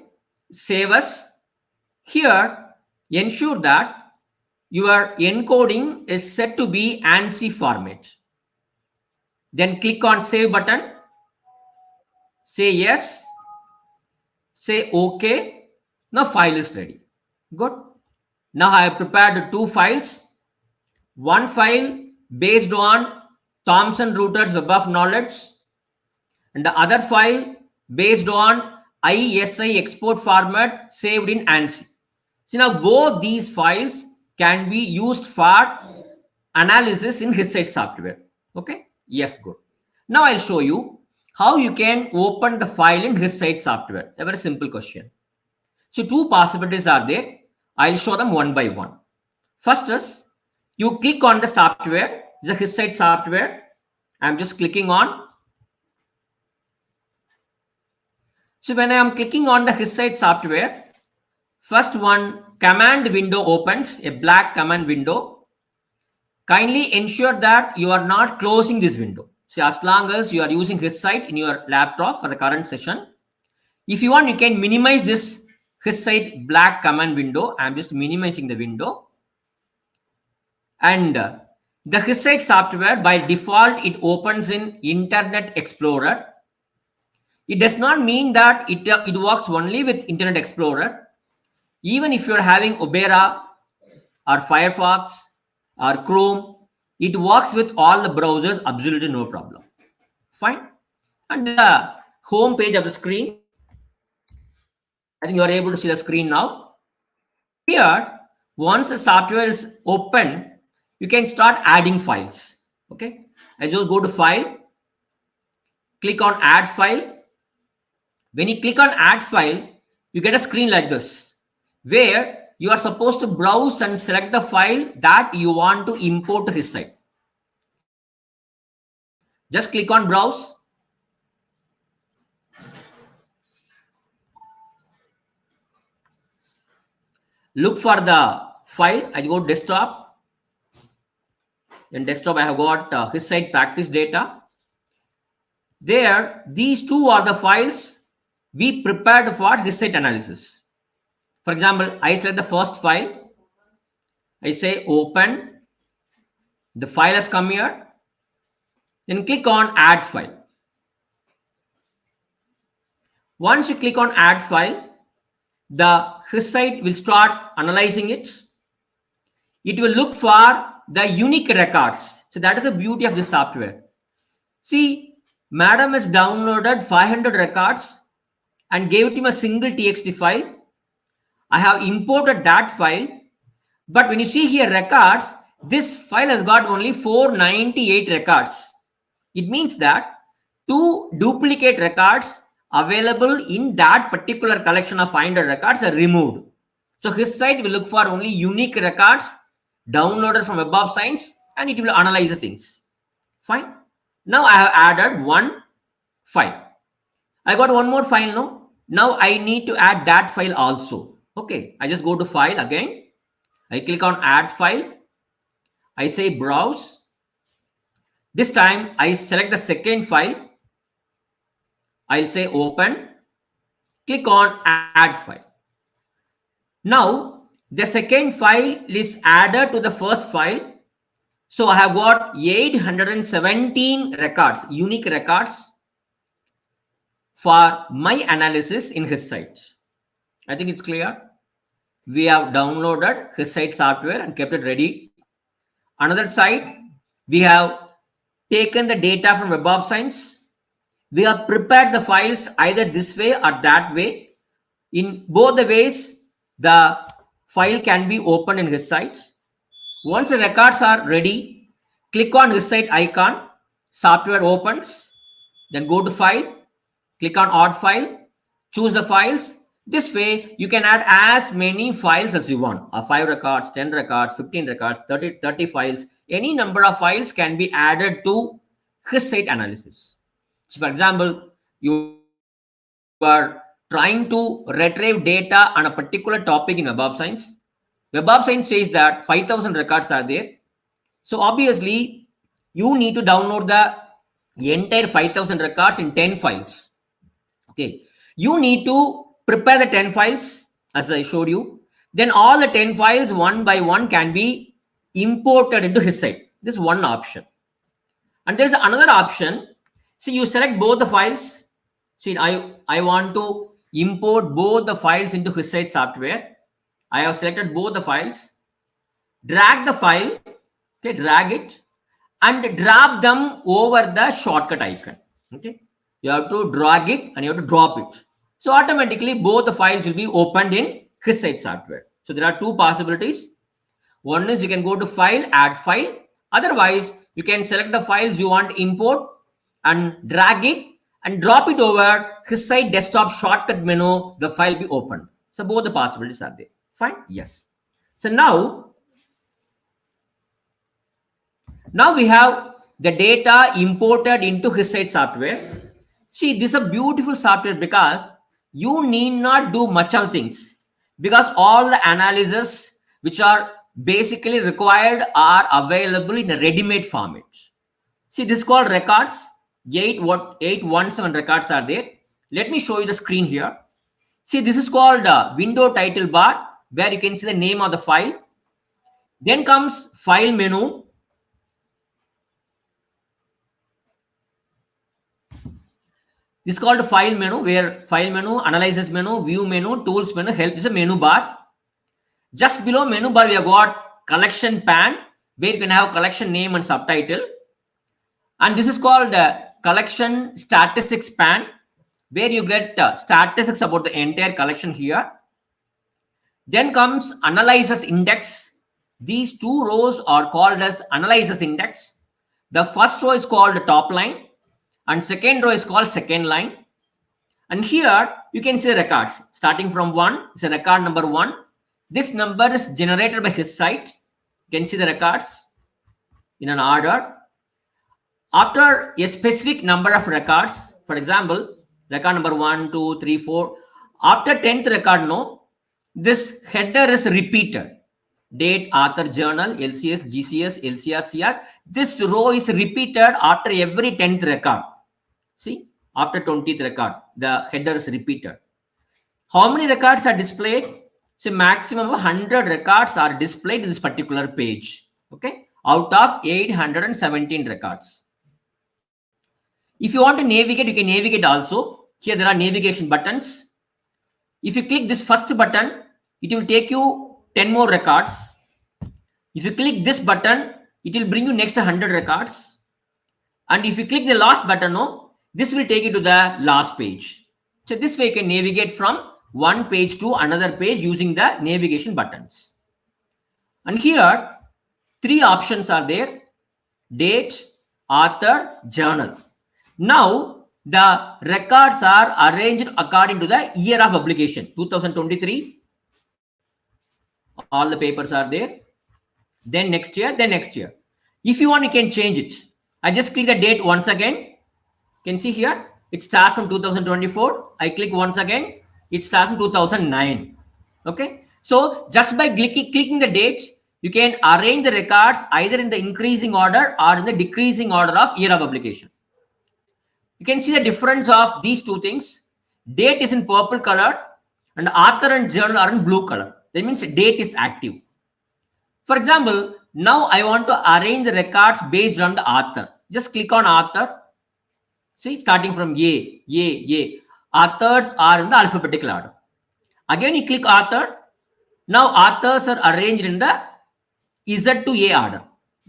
save as. Here, ensure that your encoding is set to be ANSI format. Then click on Save button. Say yes. Say OK. Now file is ready. Good. Now I have prepared 2 files. One file based on Thomson Reuters Web of Knowledge, and the other file based on ISI export format saved in ANSI. So now both these files can be used for analysis in Histcite software. Okay, yes, good. Now I'll show you how you can open the file in Histcite software. A very simple question. So 2 possibilities are there. I'll show them one by one. First is you click on the software, the Histcite software. I'm just clicking on. So when I am clicking on the Histcite software, first one command window opens, a black command window. Kindly ensure that you are not closing this window. So as long as you are using Histcite in your laptop for the current session, if you want, you can minimize this Histcite black command window. I'm just minimizing the window. And the Histcite software, by default, it opens in Internet Explorer. It does not mean that it works only with Internet Explorer. Even if you're having Opera or Firefox or Chrome, it works with all the browsers, absolutely no problem. Fine. And the home page of the screen, I think you are able to see the screen now. Here, once the software is open, you can start adding files. Okay. I just go to File, click on Add File. When you click on Add File, you get a screen like this, where you are supposed to browse and select the file that you want to import to Histcite. Just click on Browse. Look for the file. I go desktop. In desktop, I have got Histcite practice data. There, these 2 are the files we prepared for Histcite analysis. For example, I select the first file. I say open. The file has come here. Then click on Add File. Once you click on Add File, the Histcite will start analyzing it. It will look for the unique records. So that is the beauty of this software. See, madam has downloaded 500 records and gave it him a single TXT file. I have imported that file. But when you see here records, this file has got only 498 records. It means that 2 duplicate records available in that particular collection of 500 records are removed. So Histcite will look for only unique records downloaded from Web of Science, and it will analyze the things. Fine. Now I have added 1 file. I got 1 more file now. Now I need to add that file also. Okay. I just go to File again. I click on Add File. I say Browse. This time I select the second file. I'll say Open. Click on Add File. Now the second file is added to the first file. So I have got 817 records, unique records for my analysis in Histcite. I think it's clear. We have downloaded Histcite software and kept it ready. Another side, we have taken the data from Web of Science. We have prepared the files either this way or that way. In both the ways, the file can be opened in Histcite. Once the records are ready, click on Histcite icon, software opens, then go to File, click on Add File, choose the files. This way, you can add as many files as you want. 5 records, 10 records, 15 records, 30 files. Any number of files can be added to Histcite analysis. So for example, you are trying to retrieve data on a particular topic in Web of Science. Web of Science says that 5,000 records are there. So obviously, you need to download the entire 5,000 records in 10 files. Okay. You need to prepare the 10 files as I showed you. Then all the 10 files one by one can be imported into Histcite. This is one option. And there is another option. So you select both the files. See, I want to import both the files into Histcite software. I have selected both the files. Drag the file, okay, drag it, and drop them over the shortcut icon. Okay, you have to drag it and you have to drop it. So automatically both the files will be opened in Histcite software. So there are two possibilities. One is you can go to file, add file. Otherwise, you can select the files you want to import and drag it and drop it over Histcite desktop shortcut menu. The file will be opened. So both the possibilities are there. Fine. Yes. So now we have the data imported into Histcite software. See, this is a beautiful software because you need not do much of things, because all the analysis which are basically required are available in a ready-made format. See, this is called records. 817 records are there. Let me show you the screen here. See, this is called window title bar, where you can see the name of the file. Then comes file menu. This is called file menu, where file menu, analysis menu, view menu, tools menu, help is a menu bar. Just below menu bar, we have got collection pan, where you can have collection name and subtitle. And this is called collection statistics pan, where you get statistics about the entire collection here. Then comes analysis index. These two rows are called as analysis index. The first row is called top line, and second row is called second line. And here you can see records starting from 1. It's a record number 1. This number is generated by Histcite. You can see the records in an order. After a specific number of records, for example, record number 1, 2, 3, 4. After 10th record, no, this header is repeated. Date, author, journal, LCS, GCS, LCR, CR. This row is repeated after every 10th record. See, after 20th record, the header is repeated. How many records are displayed? So maximum of 100 records are displayed in this particular page. Okay, out of 817 records. If you want to navigate, you can navigate also. Here there are navigation buttons. If you click this first button, it will take you 10 more records. If you click this button, it will bring you next 100 records. And if you click the last button, no, this will take you to the last page. So this way you can navigate from one page to another page using the navigation buttons. And here, 3 options are there: date, author, journal. Now, the records are arranged according to the year of publication, 2023. All the papers are there. Then next year, then next year. If you want, you can change it. I just click the date once again. You can see here, it starts from 2024. I click once again, it starts from 2009. Okay. So just by clicking the date, you can arrange the records either in the increasing order or in the decreasing order of year of publication. You can see the difference of these two things. Date is in purple color and author and journal are in blue color. That means date is active. For example, now I want to arrange the records based on the author. Just click on author. See, starting from A. Authors are in the alphabetical order. Again, you click author. Now authors are arranged in the Z to A order.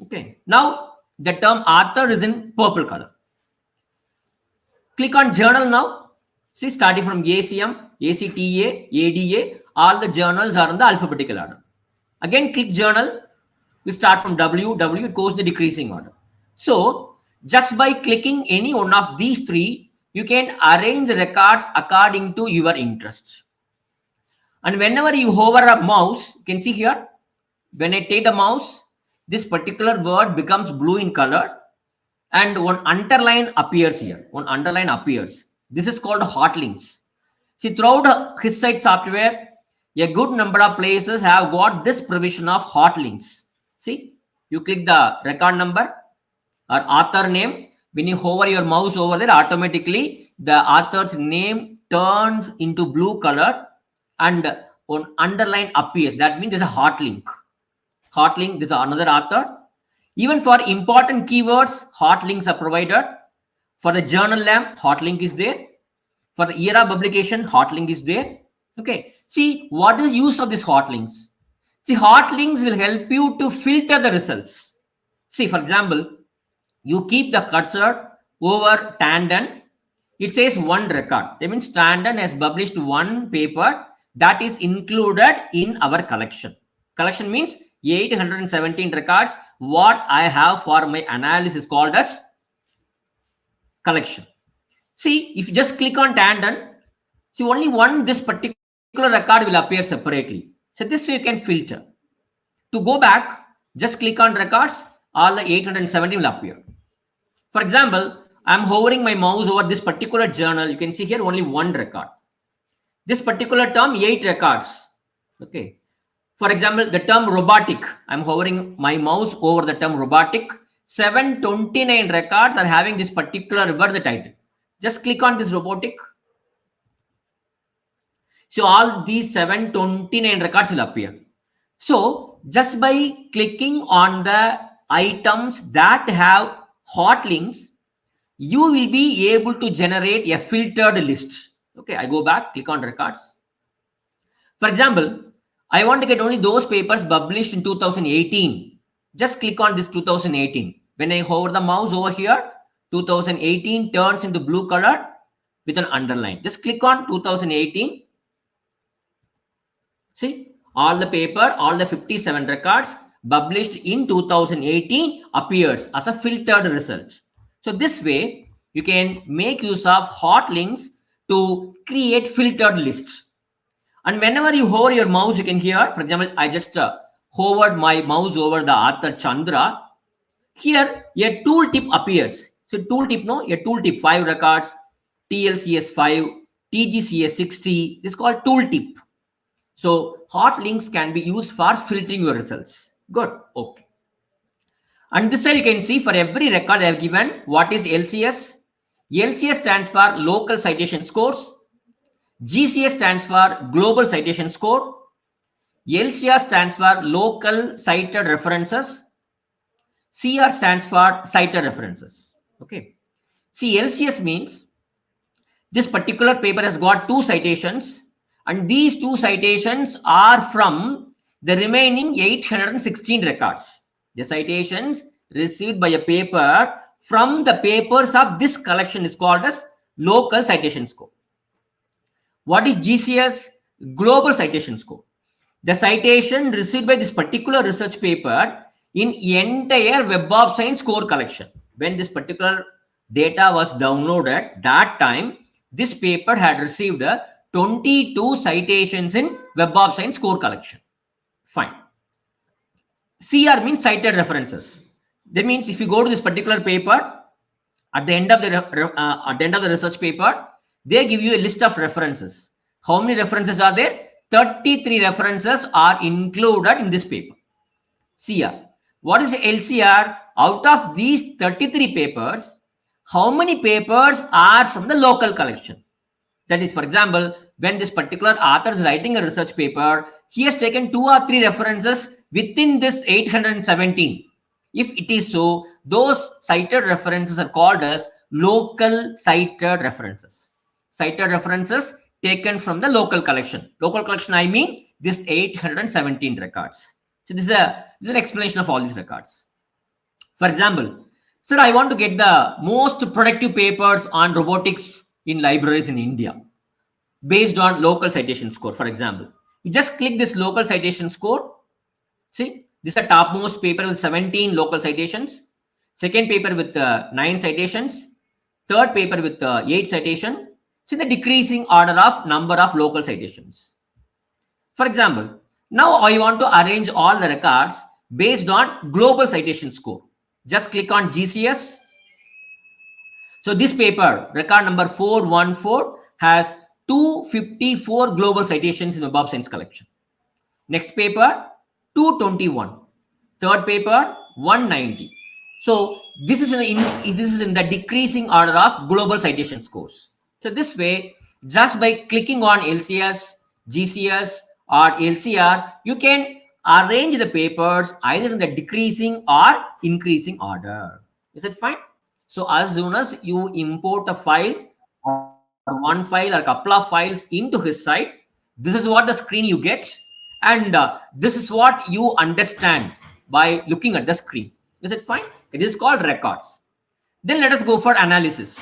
Okay. Now the term author is in purple color. Click on journal now. See, starting from ACM, ACTA, ADA, all the journals are in the alphabetical order. Again, click journal. We start from W, it goes the decreasing order. So, just by clicking any one of these 3, you can arrange the records according to your interests. And whenever you hover a mouse, you can see here, when I take the mouse, this particular word becomes blue in color and one underline appears here. One underline appears. This is called hot links. See, throughout Histcite software, a good number of places have got this provision of hot links. See, you click the record number or author name. When you hover your mouse over there, automatically the author's name turns into blue color and one underline appears. That means there's a hot link. Hot link, this is another author. Even for important keywords, hot links are provided. For the journal name, hot link is there. For the year of publication, hot link is there. Okay. See, what is use of these hot links? See, hot links will help you to filter the results. See, for example, you keep the cursor over Tandon. It says one record. That means Tandon has published one paper that is included in our collection. Collection means 817 records. What I have for my analysis called as collection. See, if you just click on Tandon, see only this particular record will appear separately. So this way you can filter. To go back, just click on records, all the 870 will appear. For example, I'm hovering my mouse over this particular journal. You can see here only one record. This particular term, 8 records. Okay. For example, the term robotic, I'm hovering my mouse over the term robotic. 729 records are having this particular word, the title. Just click on this robotic. So all these 729 records will appear. So just by clicking on the items that have hot links, you will be able to generate a filtered list. Okay, I go back, click on records. For example, I want to get only those papers published in 2018. Just click on this 2018. When I hover the mouse over here, 2018 turns into blue color with an underline. Just click on 2018. See, all the paper, all the 57 records published in 2018 appears as a filtered result. So this way, you can make use of hot links to create filtered lists. And whenever you hover your mouse, you can hear, for example, I just hovered my mouse over the author Chandra. Here, a tooltip appears. So tooltip, no, a tooltip, 5 records, TLCS 5, TGCS 60. This is called tooltip. So hot links can be used for filtering your results. Good. Okay. And this side you can see for every record I have given what is LCS. LCS stands for local citation scores. GCS stands for global citation score. LCR stands for local cited references. CR stands for cited references. Okay. See, LCS means this particular paper has got 2 citations, and these 2 citations are from the remaining 816 records. The citations received by a paper from the papers of this collection is called as local citation score. What is GCS? Global citation score. The citation received by this particular research paper in entire Web of Science score collection. When this particular data was downloaded, that time this paper had received 22 citations in Web of Science score collection. Fine. CR means cited references. That means if you go to this particular paper, at the end of the research paper, they give you a list of references. How many references are there? 33 references are included in this paper. CR. What is LCR? Out of these 33 papers, how many papers are from the local collection? That is, for example, when this particular author is writing a research paper, he has taken 2 or 3 references within this 817. If it is so, those cited references are called as local cited references. Cited references taken from the local collection. Local collection, I mean this 817 records. So this is an explanation of all these records. For example, sir, I want to get the most productive papers on robotics in libraries in India based on local citation score. For example, you just click this local citation score. See, this is the topmost paper with 17 local citations. Second paper with 9 citations. Third paper with 8 citations. See the decreasing order of number of local citations. For example, now I want to arrange all the records based on global citation score. Just click on GCS. So this paper, record number 414, has 254 global citations in the Web of Science collection. Next paper, 221. Third paper, 190. So this is in the decreasing order of global citation scores. So this way, just by clicking on LCS, GCS, or LCR, you can arrange the papers either in the decreasing or increasing order. Is it fine? So as soon as you import a file or one file or a couple of files into Histcite, This is what the screen you get, and this is what you understand by looking at the screen. Is it fine? It is called records. Then let us go for analysis.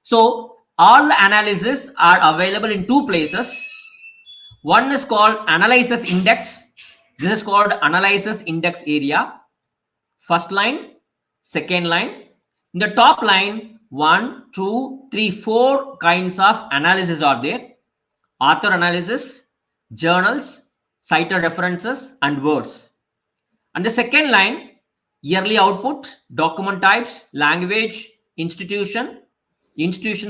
So all the analysis are available in two places. One is called analysis index. This is called analysis index area. First line, second line. In the top line, 1, 2, 3, 4 kinds of analysis are there. Author analysis, journals, cited references, and words. And the second line, yearly output, document types, language, institution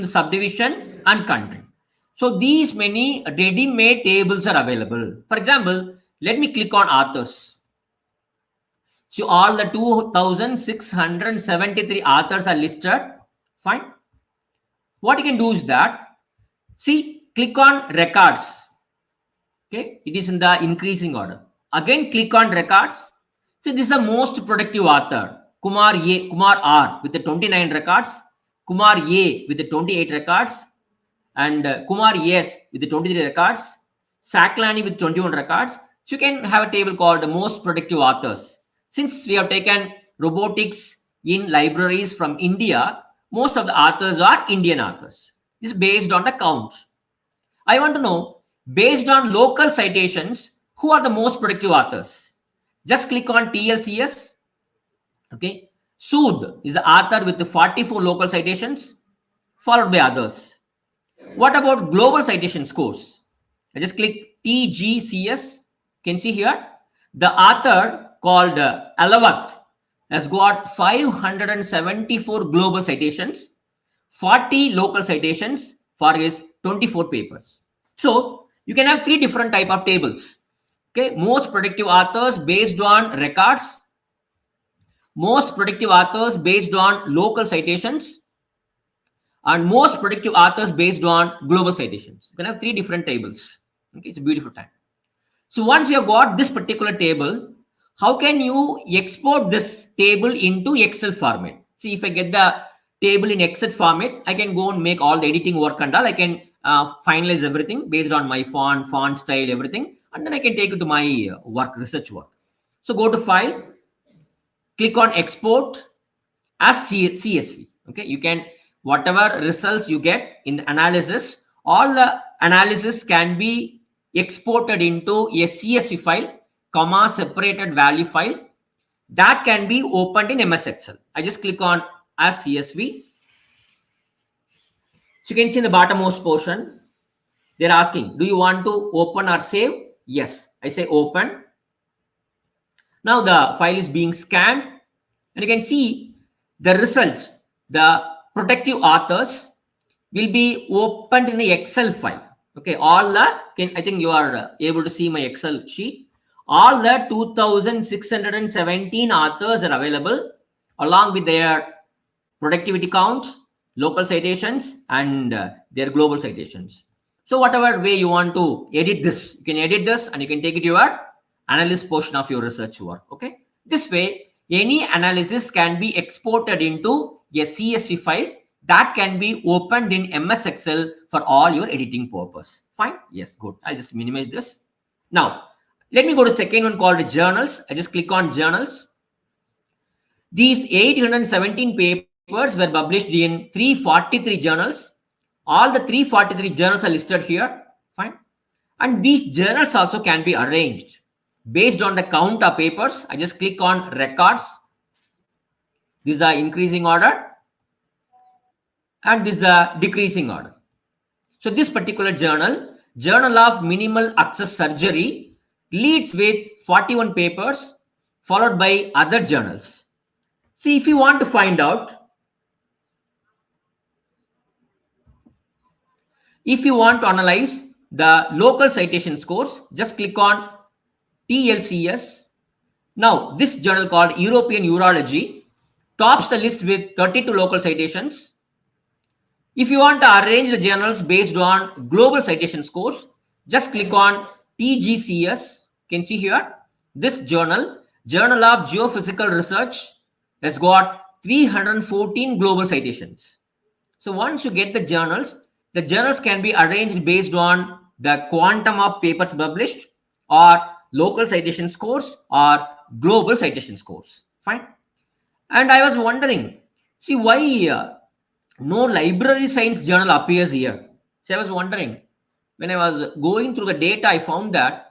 subdivision, and country. So these many ready-made tables are available. For example, let me click on authors. So all the 2,673 authors are listed. Fine. What you can do is that, see, click on records. Okay, it is in the increasing order. Again, click on records. See, this is the most productive author, Kumar R with the 29 records, Kumar A with the 28 records, and Kumar S with the 23 records, Saklani with 21 records. So you can have a table called the most productive authors. Since we have taken robotics in libraries from India, most of the authors are Indian authors. This is based on the count. I want to know, based on local citations, who are the most productive authors? Just click on TLCS. Okay. Sood is the author with the 44 local citations, followed by others. What about global citation scores? I just click TGCS. Can see here the author called Alawat has got 574 global citations, 40 local citations for his 24 papers. So you can have three different type of tables. Okay, most productive authors based on records, most productive authors based on local citations, and most productive authors based on global citations. You can have three different tables. Okay, it's a beautiful time. So once you have got this particular table, how can you export this table into Excel format? See, if I get the table in Excel format, I can go and make all the editing work and all. I can finalize everything based on my font style, everything, and then I can take it to my research work. So go to File, click on Export as CSV. Okay, you can, whatever results you get in the analysis, all the analysis can be exported into a CSV file, comma separated value file that can be opened in MS Excel. I just click on as CSV. So you can see in the bottommost portion, they're asking, do you want to open or save? Yes, I say open. Now the file is being scanned, and you can see the results. The productive authors will be opened in the Excel file. Okay, all the, I think you are able to see my Excel sheet. All the 2,617 authors are available along with their productivity counts, local citations, and their global citations. So whatever way you want to edit this, you can edit this and you can take it to your analysis portion of your research work. Okay, this way any analysis can be exported into a CSV file that can be opened in MS Excel for all your editing purpose. Fine. Yes, good. I'll just minimize this. Now let me go to second one called journals. I just click on journals. These 817 papers were published in 343 journals. All the 343 journals are listed here. Fine. And these journals also can be arranged based on the count of papers. I just click on records. These are increasing order and this is a decreasing order. So this particular journal, Journal of Minimal Access Surgery, leads with 41 papers followed by other journals. See, if you want to find out, if you want to analyze the local citation scores, just click on TLCS. Now, this journal called European Urology tops the list with 32 local citations. If you want to arrange the journals based on global citation scores, just click on TGCS. You can see here, this journal, Journal of Geophysical Research, has got 314 global citations. So once you get the journals can be arranged based on the quantum of papers published, or local citation scores, or global citation scores. Fine. And I was wondering, see, why no library science journal appears here? So I was wondering, when I was going through the data, I found that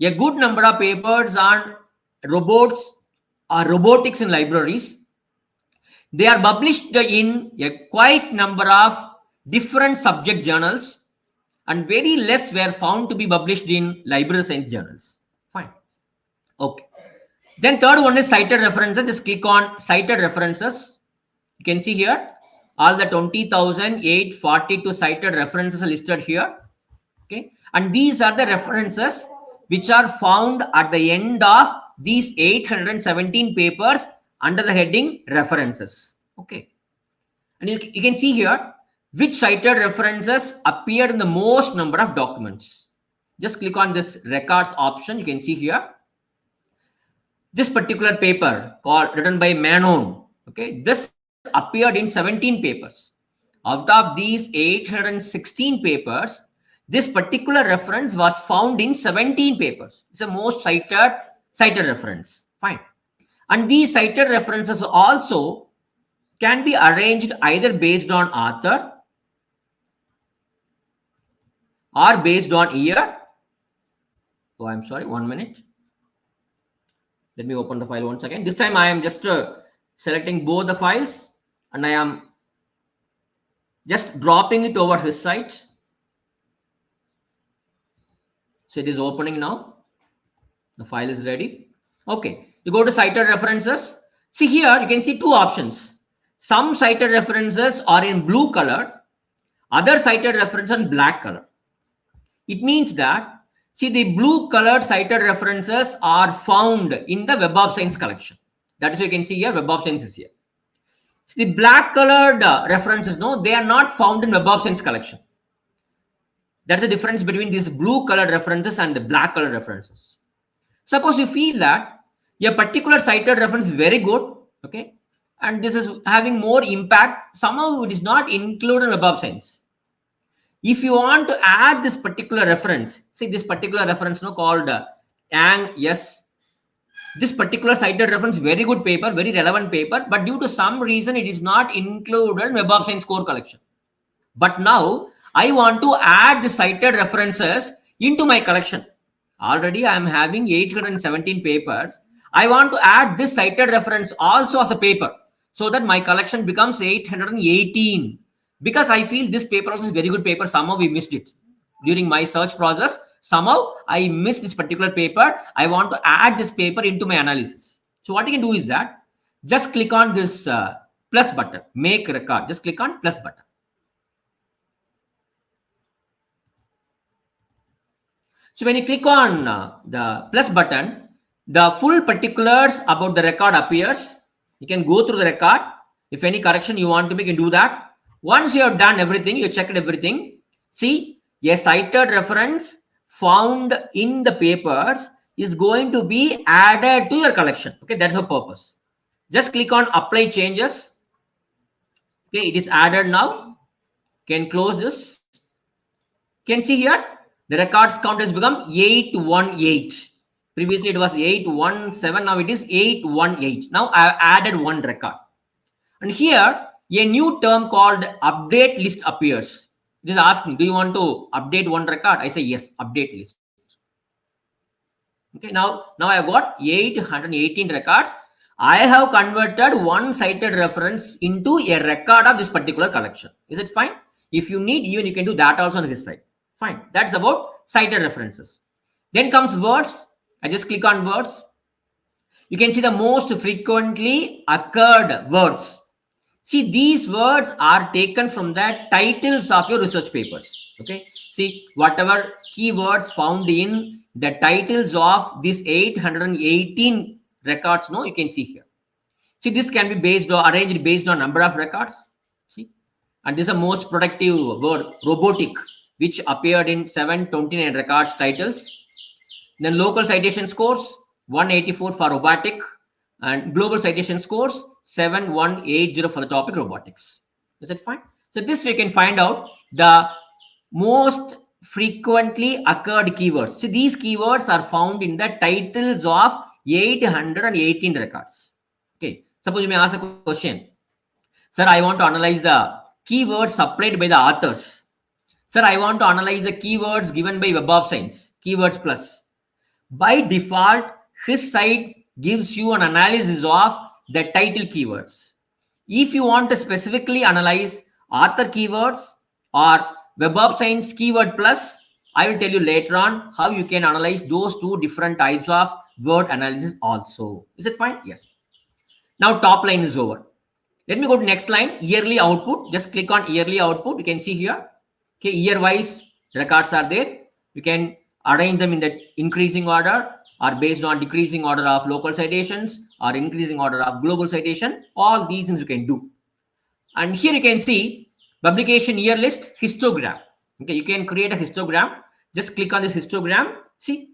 a good number of papers on robots or robotics in libraries, they are published in a quite number of different subject journals, and very less were found to be published in library science journals. Fine. Okay. Then third one is cited references. Just click on cited references. You can see here all the 20,842 cited references are listed here. Okay, and these are the references which are found at the end of these 817 papers under the heading references. Okay, and you can see here which cited references appeared in the most number of documents. Just click on this records option. You can see here this particular paper written by Manon. Okay, this appeared in 17 papers. Out of these 816 papers, this particular reference was found in 17 papers. It's the most cited reference. Fine. And these cited references also can be arranged either based on author or based on year. Oh, I'm sorry, 1 minute. Let me open the file once again. This time I am just selecting both the files, and I am just dropping it over Histcite. So it is opening now. The file is ready. Okay, you go to cited references. See here, you can see two options. Some cited references are in blue color, other cited references in black color. It means that, see, the blue colored cited references are found in the Web of Science collection. That is why you can see here, Web of Science is here. See, the black colored references, no, they are not found in Web of Science collection. That's the difference between these blue colored references and the black colored references. Suppose you feel that a particular cited reference is very good, okay, and this is having more impact, somehow it is not included in Web of Science. If you want to add this particular reference, see this particular reference called Yang, yes, this particular cited reference, very good paper, very relevant paper, but due to some reason it is not included in Web of Science core collection. But now I want to add the cited references into my collection. Already I am having 817 papers. I want to add this cited reference also as a paper, so that my collection becomes 818. Because I feel this paper also is very good paper, somehow we missed it. During my search process, somehow I missed this particular paper. I want to add this paper into my analysis. So what you can do is that, just click on this plus button, make record. Just click on plus button. So when you click on the plus button, the full particulars about the record appears. You can go through the record. If any correction you want to make, you can do that. Once you have done everything, you checked everything, see, a cited reference found in the papers is going to be added to your collection. Okay, that's the purpose. Just click on apply changes. Okay, it is added now. Can close this. Can see here, the records count has become 818. Previously it was 817. Now it is 818. Now I have added one record. And here, a new term called update list appears. It is asking, do you want to update one record? I say yes, update list. Okay, now I have got 818 records. I have converted one cited reference into a record of this particular collection. Is it fine? If you need, even you can do that also on this side. Fine. That's about cited references. Then comes words. I just click on words. You can see the most frequently occurred words. See, these words are taken from the titles of your research papers. Okay. See, whatever keywords found in the titles of these 818 records, no, you can see here. See, this can be based or arranged based on number of records. See, and this is the most productive word, robotic, which appeared in 729 records titles. Then local citation scores, 184 for robotic, and global citation scores, 7180 for the topic robotics. Is it fine? So this we can find out the most frequently occurred keywords. So these keywords are found in the titles of 818 records. Okay, suppose you may ask a question, sir, I want to analyze the keywords supplied by the authors. Sir, I want to analyze the keywords given by Web of Science, keywords plus. By default, Histcite gives you an analysis of the title keywords. If you want to specifically analyze author keywords or Web of Science keyword plus, I will tell you later on how you can analyze those two different types of word analysis also. Is it fine? Yes. Now top line is over. Let me go to next line, yearly output. Just click on yearly output. You can see here. Okay, year wise records are there. You can arrange them in the increasing order or based on decreasing order of local citations or increasing order of global citation. All these things you can do. And here you can see publication year list histogram. Okay, you can create a histogram. Just click on this histogram. See,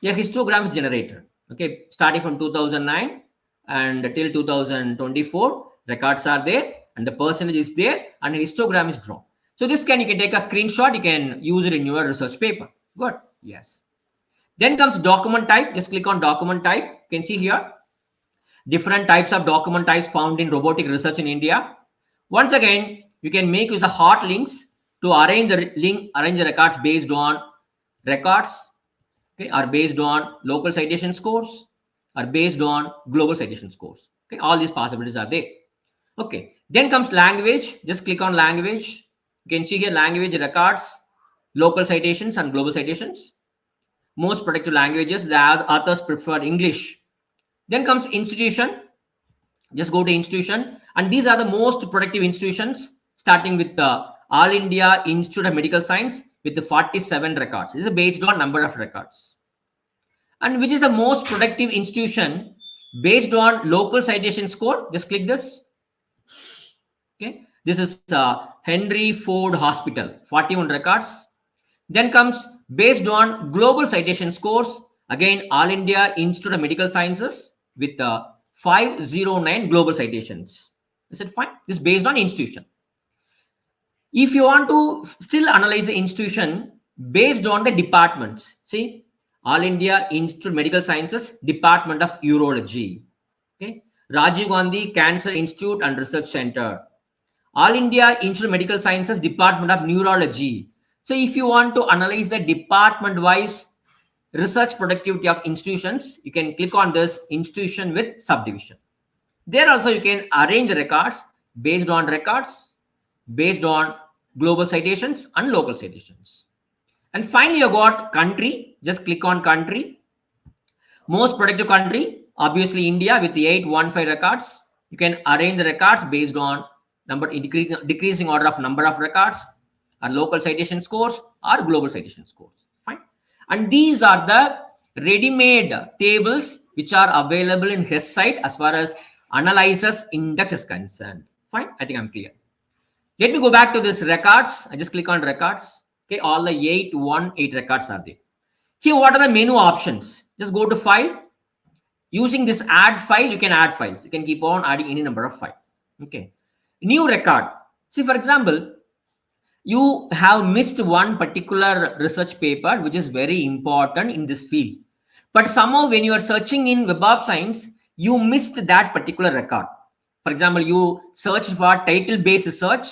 your histogram is generated. Okay, starting from 2009 and till 2024, records are there and the percentage is there and a histogram is drawn. So this you can take a screenshot. You can use it in your research paper. Good. Yes. Then comes document type. Just click on document type. You can see here different types of document types found in robotic research in India. Once again, you can make use of hot links to arrange the records based on records, okay, or based on local citation scores, or based on global citation scores. Okay, all these possibilities are there. Okay, then comes language. Just click on language. You can see here language records, local citations and global citations. Most productive languages, the authors prefer English. Then comes institution. Just go to institution, and these are the most productive institutions, starting with the All India Institute of Medical Science with the 47 records. This is based on number of records. And which is the most productive institution based on local citation score? Just click this. Okay, this is Henry Ford Hospital, 41 records. Then comes based on global citation scores, again All India Institute of Medical Sciences with 509 global citations. Is it fine? This is based on institution. If you want to still analyze the institution based on the departments, see, All India Institute of Medical Sciences, Department of Urology, okay, Rajiv Gandhi Cancer Institute and Research Center, All India Institute of Medical Sciences, Department of Neurology. So if you want to analyze the department wise research productivity of institutions, you can click on this institution with subdivision. There also you can arrange the records based on global citations and local citations. And finally you got country. Just click on country. Most productive country, obviously India with the 815 records. You can arrange the records based on decreasing order of number of records or local citation scores or global citation scores. Fine. And these are the ready-made tables which are available in Histcite as far as analysis index is concerned. Fine. I think I'm clear. Let me go back to this records. I just click on records. Okay, all the 818 records are there. Here, what are the menu options? Just go to file. Using this add file, you can add files. You can keep on adding any number of files. Okay. New record. See, for example, you have missed one particular research paper which is very important in this field. But somehow when you are searching in Web of Science, you missed that particular record. For example, you searched for title-based research.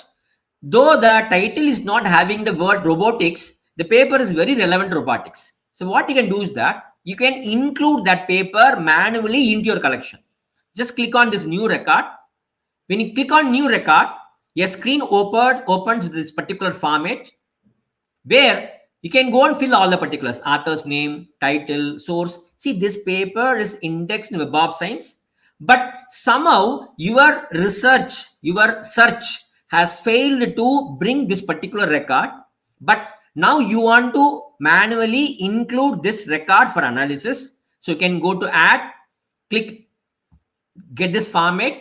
Though the title is not having the word robotics, the paper is very relevant to robotics. So what you can do is that you can include that paper manually into your collection. Just click on this new record. When you click on new record, your screen opens with this particular format where you can go and fill all the particulars, author's name, title, source. See, this paper is indexed in Web of Science, but somehow your search has failed to bring this particular record. But now you want to manually include this record for analysis. So you can go to add, click, get this format,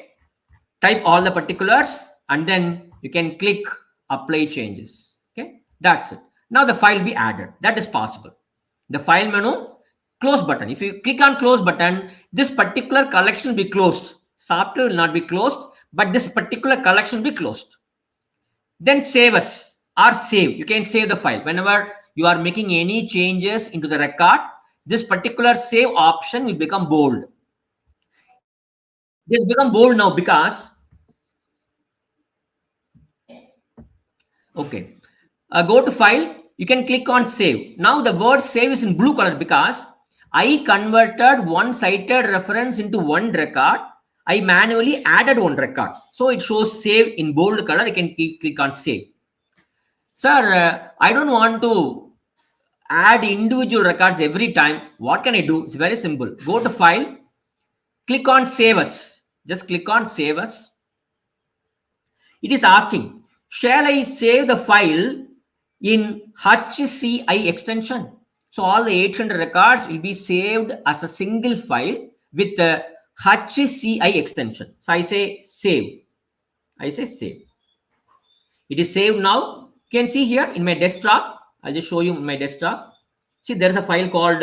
type all the particulars, and then you can click apply changes. Okay, that's it. Now the file will be added. That is possible. The file menu, close button. If you click on close button, this particular collection will be closed. Software will not be closed, but this particular collection will be closed. Then save as or save. You can save the file. Whenever you are making any changes into the record, this particular save option will become bold. It has become bold now because, okay, go to file, you can click on save. Now the word save is in blue color because I converted one cited reference into one record. I manually added one record. So it shows save in bold color. You can click on save. Sir, I don't want to add individual records every time. What can I do? It's very simple. Go to file, click on save as. Just click on save as. It is asking, shall I save the file in Histcite extension? So all the 800 records will be saved as a single file with the Histcite extension. So I say save. I say save. It is saved now. You can see here in my desktop. I'll just show you my desktop. See, there's a file called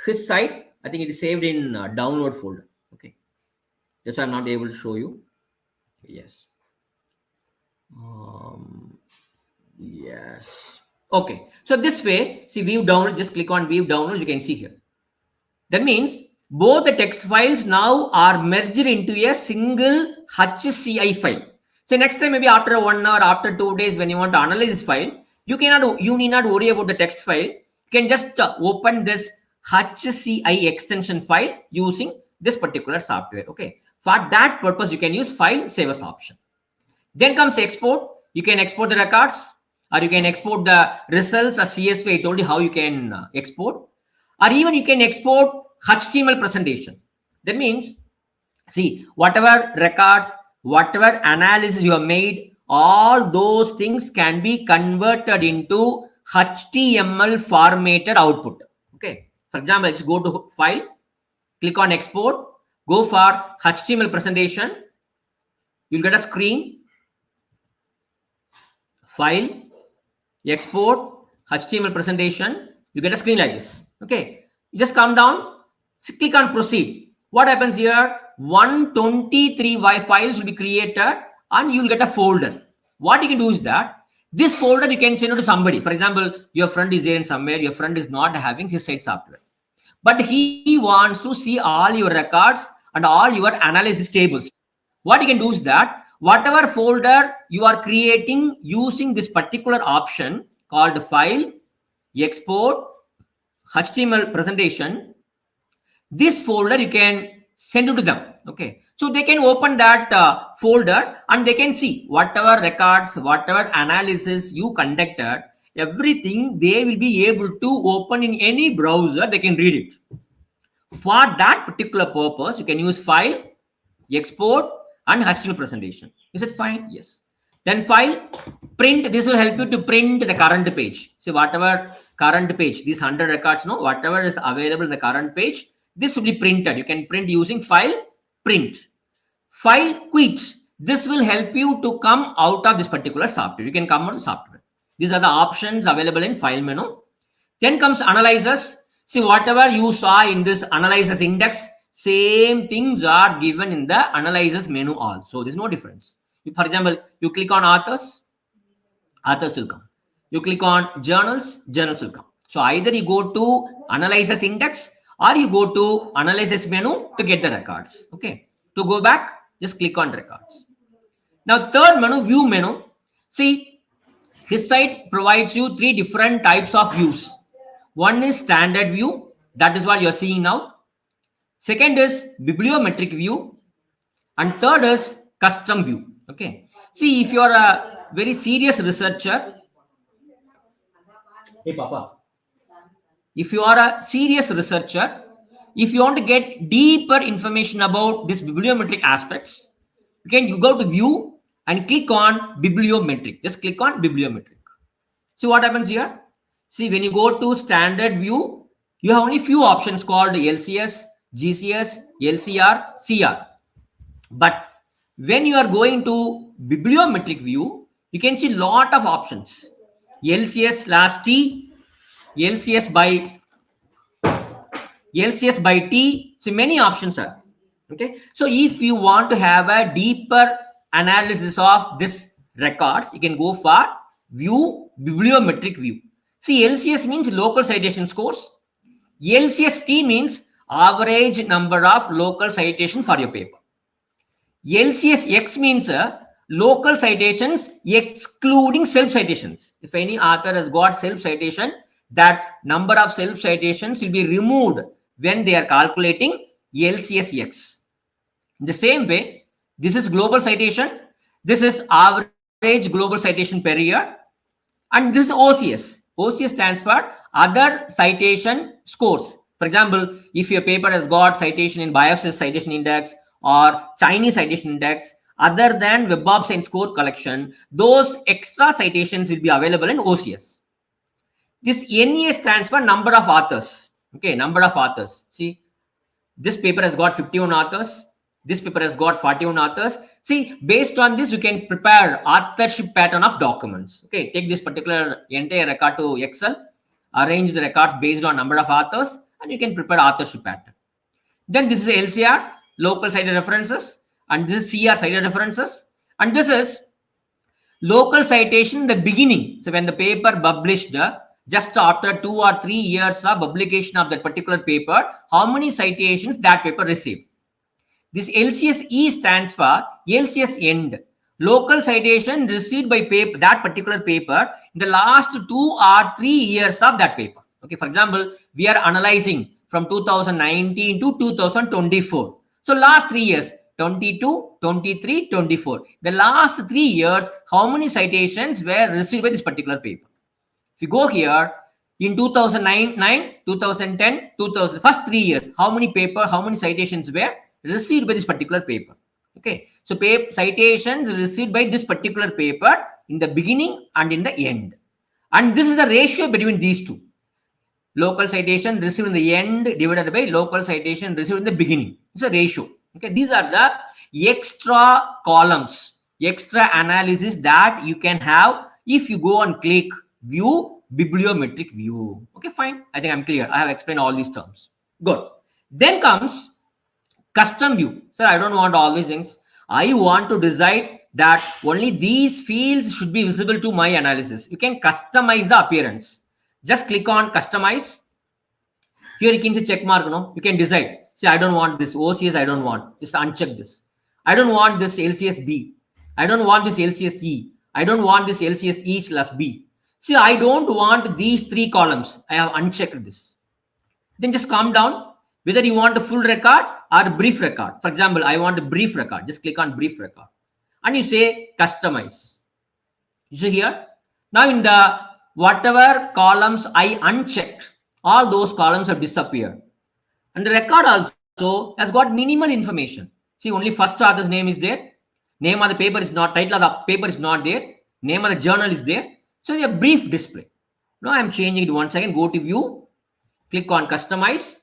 Histcite. I think it is saved in download folder. Okay. That's why I'm not able to show you. Yes. Yes. Okay. So this way, see, view download, just click on view download. You can see here. That means both the text files now are merged into a single Histcite file. So next time, maybe after 1 hour, after 2 days, when you want to analyze this file, you need not worry about the text file. You can just open this Histcite extension file using this particular software. Okay. For that purpose, you can use file save as option. Then comes export. You can export the records, or you can export the results as CSV. I told you how you can export, or even you can export HTML presentation. That means, see, whatever records, whatever analysis you have made, all those things can be converted into HTML formatted output. Okay. For example, let's go to file, click on export, go for HTML presentation. You'll get a screen. File, export, HTML presentation. You get a screen like this. Okay. You just come down, click on proceed. What happens here? 123 files will be created and you will get a folder. What you can do is that this folder you can send it to somebody. For example, your friend is there in somewhere. Your friend is not having Histcite software, but he wants to see all your records and all your analysis tables. What you can do is that whatever folder you are creating using this particular option called file, export, HTML presentation, this folder you can send it to them. Okay. So they can open that folder and they can see whatever records, whatever analysis you conducted, everything they will be able to open in any browser. They can read it. For that particular purpose, you can use file, export, and HTML presentation. Is it fine? Yes. Then file, print. This will help you to print the current page. So whatever current page, these 100 records, no, whatever is available in the current page, this will be printed. You can print using file, print. File, quit. This will help you to come out of this particular software. You can come out of the software. These are the options available in file menu. Then comes analyzers. See, whatever you saw in this analyzers index, same things are given in the analyzers menu also. There's no difference. If, for example, you click on authors, authors will come. You click on journals, journals will come. So either you go to analyzers index or you go to analysis menu to get the records. Okay. To go back, just click on records. Now, third menu, view menu. See, Histcite provides you 3 different types of views. One is standard view. That is what you're seeing now. Second is bibliometric view. And third is custom view. Okay. See, if you're a very serious researcher, hey Papa, if you are a serious researcher, if you want to get deeper information about this bibliometric aspects, you go to view and click on bibliometric. Just click on bibliometric. See what happens here? See, when you go to standard view, you have only few options called LCS, GCS, LCR, CR. But when you are going to bibliometric view, you can see lot of options. LCS/T, LCS by T. So many options are. Okay. So if you want to have a deeper analysis of this records, you can go for view, bibliometric view. See, LCS means local citation scores. LCST means average number of local citation for your paper. LCSX means local citations excluding self-citations. If any author has got self-citation, that number of self-citations will be removed when they are calculating LCSX. In the same way, this is global citation, this is average global citation per year, and this is OCS. OCS stands for other citation scores. For example, if your paper has got citation in BIOSYS citation index or Chinese citation index, other than Web of Science score collection, those extra citations will be available in OCS. This NEA stands for number of authors. Okay, number of authors. See, this paper has got 51 authors. This paper has got 41 authors. See, based on this, you can prepare authorship pattern of documents. Okay, take this particular entire record to Excel, arrange the records based on number of authors, and you can prepare authorship pattern. Then this is LCR, local cited references, and this is CR cited references, and this is local citation in the beginning. So when the paper published, just after 2 or 3 years of publication of that particular paper, how many citations that paper received. This LCSE stands for LCS end, local citation received by paper, that particular paper in the last 2 or 3 years of that paper. Okay, for example, we are analyzing from 2019 to 2024. So last 3 years, 22, 23, 24. The last 3 years, how many citations were received by this particular paper? If you go here, in 2009, 2010, 2000, first 3 years, how many citations were received by this particular paper? Okay, so citations received by this particular paper in the beginning and in the end. And this is the ratio between these two. Local citation received in the end divided by local citation received in the beginning. It's a ratio. Okay, these are the extra columns, extra analysis that you can have if you go and click view bibliometric view. Okay, fine. I think I'm clear. I have explained all these terms. Good. Then comes custom view. Sir, I don't want all these things. I want to decide that only these fields should be visible to my analysis. You can customize the appearance. Just click on customize. Here you can see check mark. No, you can decide. See, I don't want this OCS. I don't want. Just uncheck this. I don't want this LCSB. I don't want this LCSE. I don't want this LCSE/B. See, I don't want these 3 columns. I have unchecked this. Then just calm down. Whether you want a full record or a brief record. For example, I want a brief record. Just click on brief record. And you say customize. You see here. Now in the whatever columns I unchecked, all those columns have disappeared. And the record also has got minimal information. See, only first author's name is there. Name of the paper is not, title of the paper is not there. Name of the journal is there. So a brief display. Now I'm changing it once again. Go to view. Click on customize.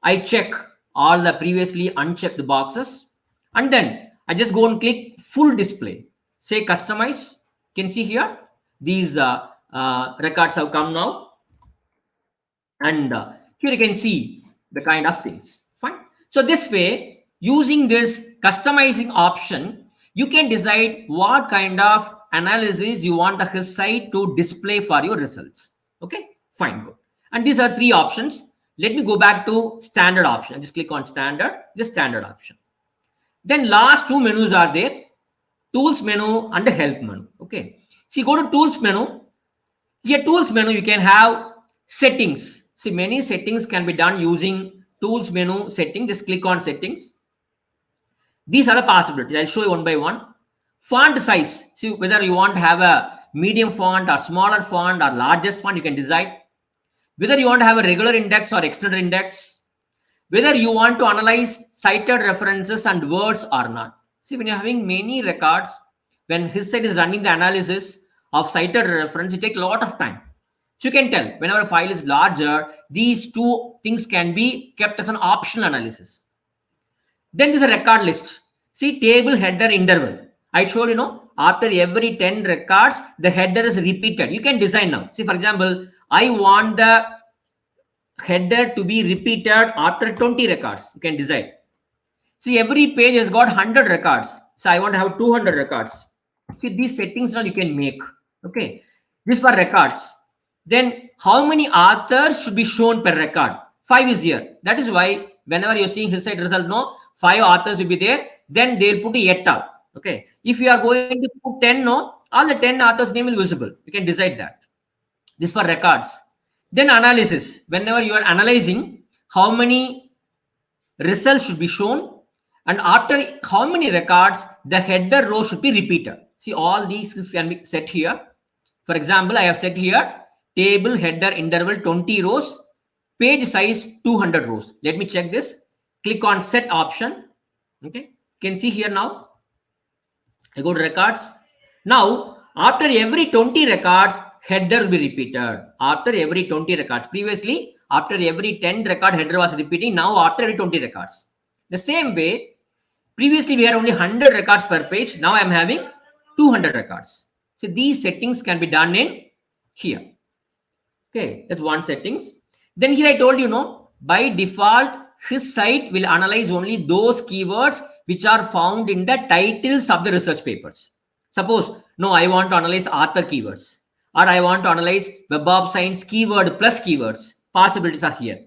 I check all the previously unchecked boxes. And then I just go and click full display. Say customize. You can see here. These records have come now. And here you can see the kind of things. Fine. So this way, using this customizing option, you can decide what kind of analysis you want the Histcite to display for your results. Okay, fine, good. And these are 3 options. Let me go back to standard option. Just click on standard, this standard option. Then last 2 menus are there, tools menu and the help menu. Okay, so you go to tools menu. Here tools menu, you can have settings. See, many settings can be done using tools menu setting. Just click on settings. These are the possibilities. I'll show you one by one. Font size. See, whether you want to have a medium font or smaller font or largest font, you can decide. Whether you want to have a regular index or extended index. Whether you want to analyze cited references and words or not. See, when you're having many records, when Histcite is running the analysis of cited reference, it takes a lot of time. So you can tell whenever a file is larger, these 2 things can be kept as an optional analysis. Then there's a record list. See, table header interval. I showed after every 10 records, the header is repeated. You can design now. See, for example, I want the header to be repeated after 20 records. You can decide. See, every page has got 100 records. So I want to have 200 records. See, these settings now you can make. Okay. This for records. Then how many authors should be shown per record? 5 is here. That is why whenever you're seeing Histcite result, no, 5 authors will be there. Then they'll put a et al. Okay. If you are going to put 10, no, all the 10 authors' name will be visible. You can decide that. This for records. Then analysis. Whenever you are analyzing, how many results should be shown, and after how many records, the header row should be repeated. See, all these can be set here. For example, I have set here table header interval 20 rows, page size 200 rows. Let me check this. Click on set option. Okay, you can see here now. I go to records. Now, after every 20 records, header will be repeated. After every 20 records. Previously, after every 10 record, header was repeating. Now, after every 20 records. The same way, previously we had only 100 records per page. Now I am having 200 records. So these settings can be done in here. Okay, that's one settings. Then here I told you, no, by default, Histcite will analyze only those keywords which are found in the titles of the research papers. Suppose, no, I want to analyze author keywords, or I want to analyze Web of Science keyword plus keywords. Possibilities are here.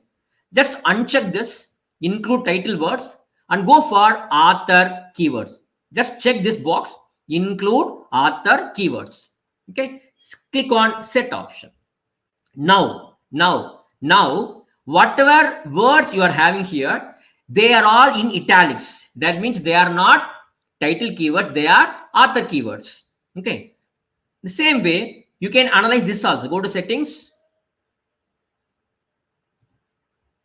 Just uncheck this, include title words, and go for author keywords. Just check this box, include author keywords. Okay, click on set option. Now, whatever words you are having here, they are all in italics. That means they are not title keywords, they are author keywords. Okay. The same way, you can analyze this also. Go to settings,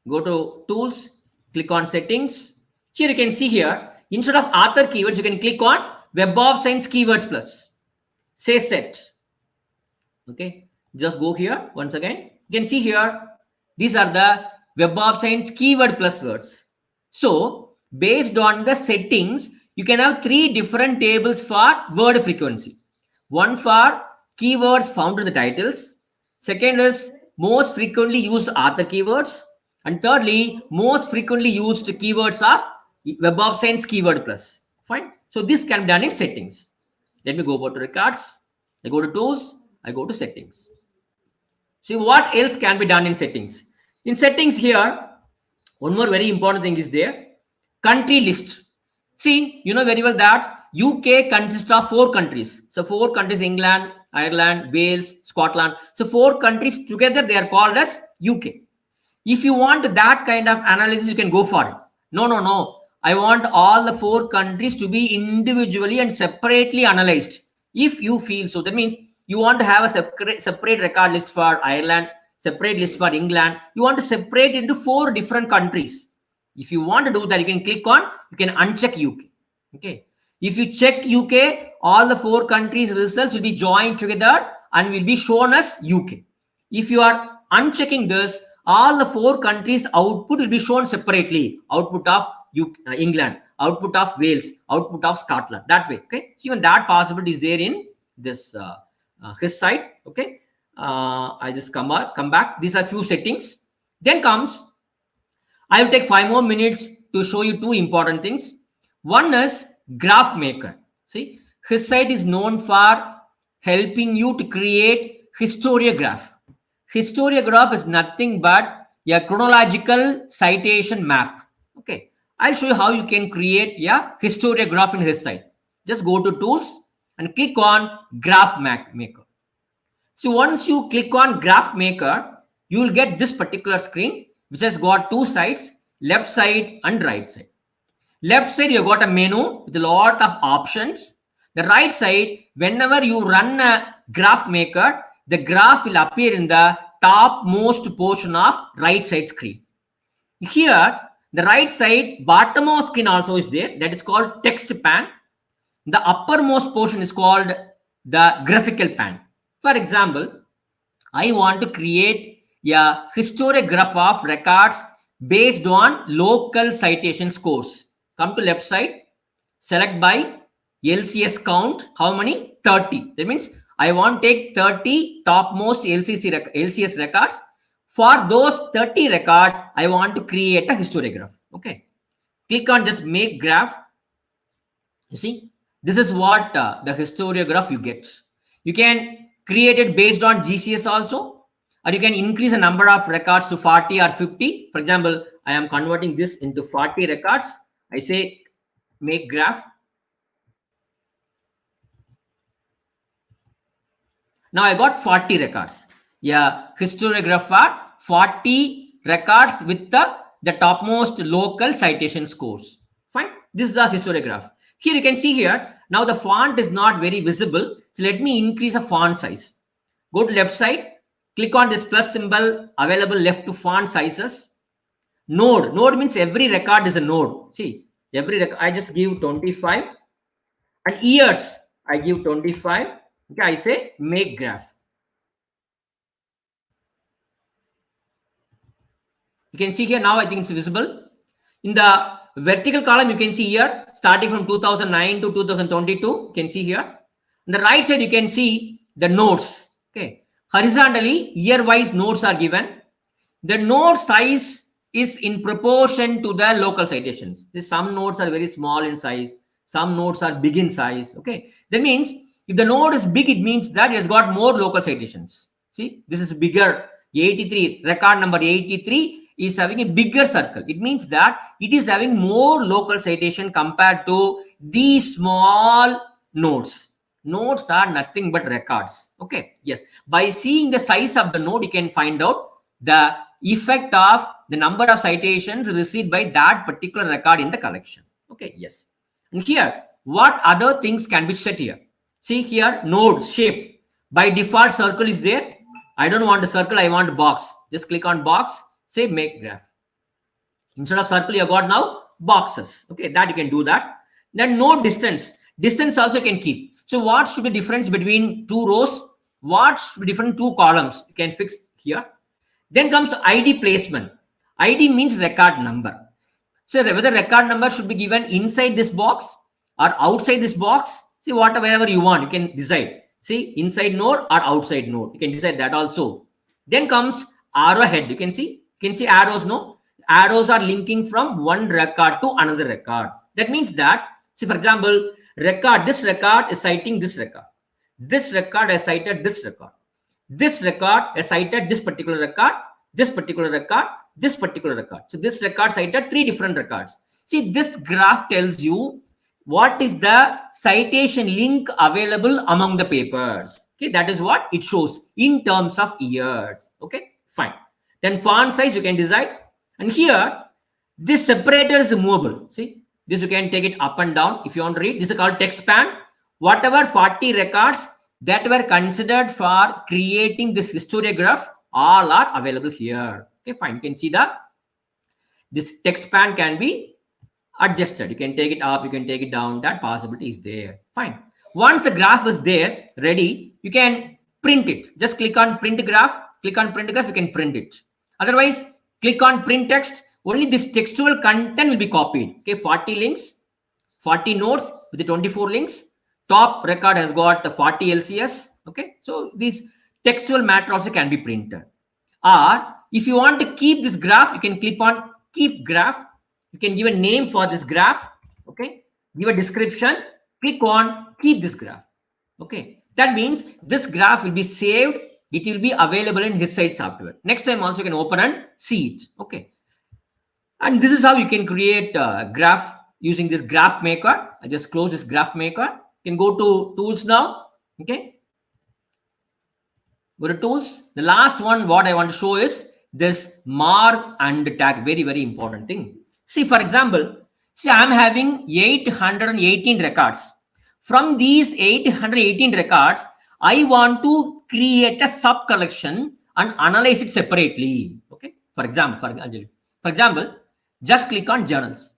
go to tools, click on settings. Here you can see here, instead of author keywords, you can click on Web of Science keywords plus. Say set. Okay. Just go here once again. You can see here, these are the Web of Science keyword plus words. So, based on the settings, you can have 3 different tables for word frequency. One for keywords found in the titles. Second is most frequently used author keywords. And thirdly, most frequently used keywords of Web of Science keyword plus. Fine. So, this can be done in settings. Let me go over to records. I go to tools. I go to settings. See what else can be done in settings. In settings here, one more very important thing is there. Country list. See, you know very well that UK consists of 4 countries. So 4 countries, England, Ireland, Wales, Scotland. So 4 countries together, they are called as UK. If you want that kind of analysis, you can go for it. No. I want all the 4 countries to be individually and separately analyzed. If you feel so, that means you want to have a separate record list for Ireland, separate list for England. You want to separate into 4 different countries. If you want to do that, you can click on, you can uncheck UK. Okay. If you check UK, all the 4 countries' results will be joined together and will be shown as UK. If you are unchecking this, all the 4 countries' output will be shown separately. Output of England, output of Wales, output of Scotland. That way. Okay. So even that possibility is there in this Histcite. Okay. I just come back. These are few settings. Then comes, I will take 5 more minutes to show you 2 important things. One is graph maker. See, Histcite is known for helping you to create historiograph. Historiograph is nothing but a chronological citation map. Okay, I'll show you how you can create a historiograph in Histcite. Just go to tools and click on graph maker. So once you click on graph maker, you will get this particular screen, which has got 2 sides, left side and right side. Left side, you got a menu with a lot of options. The right side, whenever you run a graph maker, the graph will appear in the topmost portion of right side screen. Here, the right side bottommost screen also is there. That is called text pan. The uppermost portion is called the graphical pan. For example, I want to create a historiograph of records based on local citation scores. Come to left side, select by LCS count. How many? 30. That means I want to take 30 topmost LCS records. For those 30 records, I want to create a historiograph. Okay. Click on just make graph. You see, this is what the historiograph you get. You can create it based on GCS also. or you can increase the number of records to 40 or 50. For example, I am converting this into 40 records. I say make graph. Now I got 40 records. Yeah, histograph for 40 records with the topmost local citation scores. Fine. This is the histograph. Here you can see here. Now the font is not very visible. So let me increase the font size. Go to left side. Click on this plus symbol available left to font sizes. Node. Node means every record is a node. See, every record I just give 25. And years I give 25. Okay, I say make graph. You can see here now, I think it's visible. In the vertical column, you can see here, starting from 2009 to 2022, you can see here. On the right side, you can see the nodes. Okay. Horizontally, year-wise nodes are given. The node size is in proportion to the local citations. Some nodes are very small in size. Some nodes are big in size. Okay. That means if the node is big, it means that it has got more local citations. See, this is bigger. 83, record number 83 is having a bigger circle. It means that it is having more local citation compared to these small nodes. Nodes are nothing but records. Okay. Yes. By seeing the size of the node, you can find out the effect of the number of citations received by that particular record in the collection. Okay. Yes. And here, what other things can be set here? See here, node shape. By default, circle is there. I don't want a circle. I want a box. Just click on box. Say make graph. Instead of circle, you have got now boxes. Okay. That you can do that. Then node distance. Distance also can keep. So what should be the difference between two rows? What should be different two columns? You can fix here. Then comes ID placement. ID means record number. So whether record number should be given inside this box or outside this box. See, whatever you want, you can decide. See, inside node or outside node. You can decide that also. Then comes arrowhead. You can see arrows, no? Arrows are linking from one record to another record. That means that, see, for example, this record is citing this record. This record has cited this record. This record has cited this particular record, this particular record, this particular record. So this record cited 3 different records. See, this graph tells you what is the citation link available among the papers. Okay, that is what it shows in terms of years. Okay, fine. Then font size you can decide. And here, this separator is movable. See, this you can take it up and down if you want to read. This is called text span. Whatever 40 records that were considered for creating this historiograph, all are available here. Okay, fine. You can see this text span can be adjusted. You can take it up, you can take it down. That possibility is there. Fine. Once the graph is there, ready, you can print it. Just click on print graph. Click on print graph, you can print it. Otherwise, click on print text. Only this textual content will be copied. Okay, 40 links, 40 nodes with the 24 links. Top record has got 40 LCS. Okay, so this textual matter also can be printed. Or if you want to keep this graph, you can click on keep graph. You can give a name for this graph. Okay, give a description. Click on keep this graph. Okay, that means this graph will be saved. It will be available in Histcite software. Next time also you can open and see it. Okay, and this is how you can create a graph using this graph maker. I just close this graph maker. You can go to tools now. Okay, go to tools. The last one what I want to show is this mark and tag. Very, very important thing. See, for example, see, I'm having 818 records. From these 818 records, I want to create a sub collection and analyze it separately. Okay, for example, just click on journals.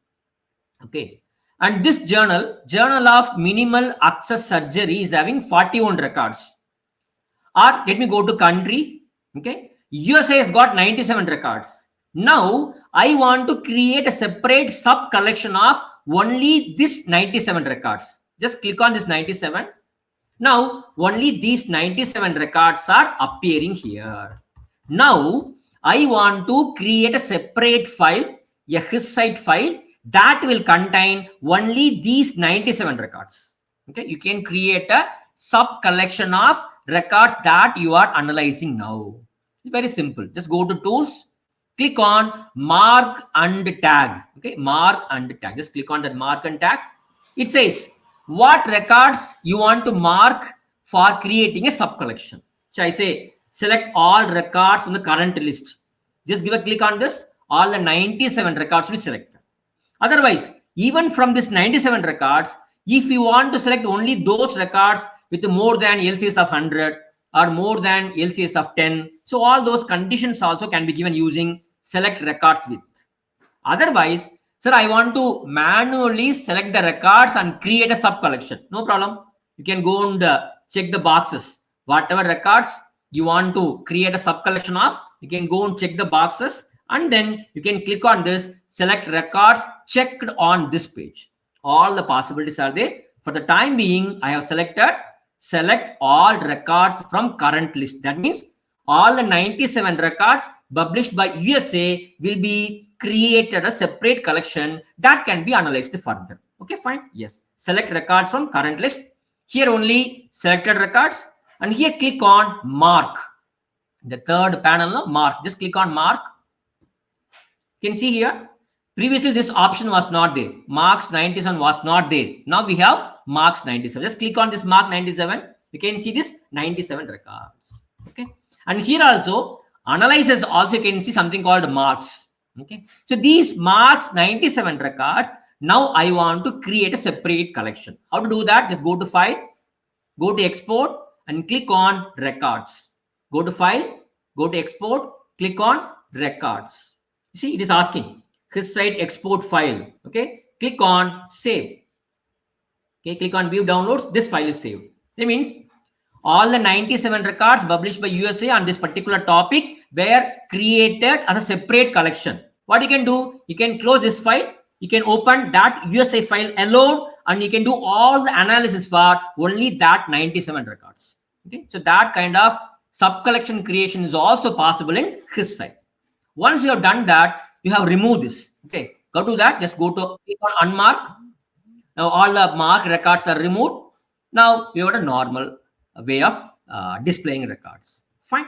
Okay, and this journal of minimal access surgery is having 41 records. Or let me go to country. Okay, USA has got 97 records. Now I want to create a separate sub collection of only this 97 records. Just click on this 97. Now only these 97 records are appearing here. Now I want to create a separate file, a Histcite file that will contain only these 97 records. Okay, you can create a sub collection of records that you are analyzing now. Very simple. Just go to tools, click on mark and tag. Okay, mark and tag. Just click on that mark and tag. It says what records you want to mark for creating a sub collection. So I say select all records from the current list. Just give a click on this. All the 97 records will be selected. Otherwise, even from this 97 records, if you want to select only those records with more than LCS of 100 or more than LCS of 10, so all those conditions also can be given using select records with. Otherwise, sir, I want to manually select the records and create a sub collection. No problem. You can go and check the boxes. Whatever records you want to create a sub collection of, you can go and check the boxes, and then you can click on this select records checked on this page. All the possibilities are there. For the time being, I have selected select all records from current list. That means all the 97 records published by USA will be created a separate collection that can be analyzed further. Okay, fine. Yes. Select records from current list. Here only selected records, and here click on mark. The third panel, no? Mark. Just click on mark. You can see here. Previously, this option was not there. Marks 97 was not there. Now we have marks 97. Just click on this mark 97. You can see this 97 records. Okay. And here also, analyzes also you can see something called marks. Okay. So these marks 97 records, now I want to create a separate collection. How to do that? Just go to file, go to export and click on records. Go to file, go to export, click on records. You see, it is asking Histcite export file. Okay. Click on save. Okay. Click on view downloads. This file is saved. That means all the 97 records published by USA on this particular topic were created as a separate collection. What you can do, you can close this file, you can open that USA file alone, and you can do all the analysis for only that 97 records. Okay, so that kind of sub collection creation is also possible in Histcite. Once you have done that, you have removed this. Okay, go to that, just go to click on unmark. Now all the marked records are removed. Now we have a normal way of displaying records. Fine.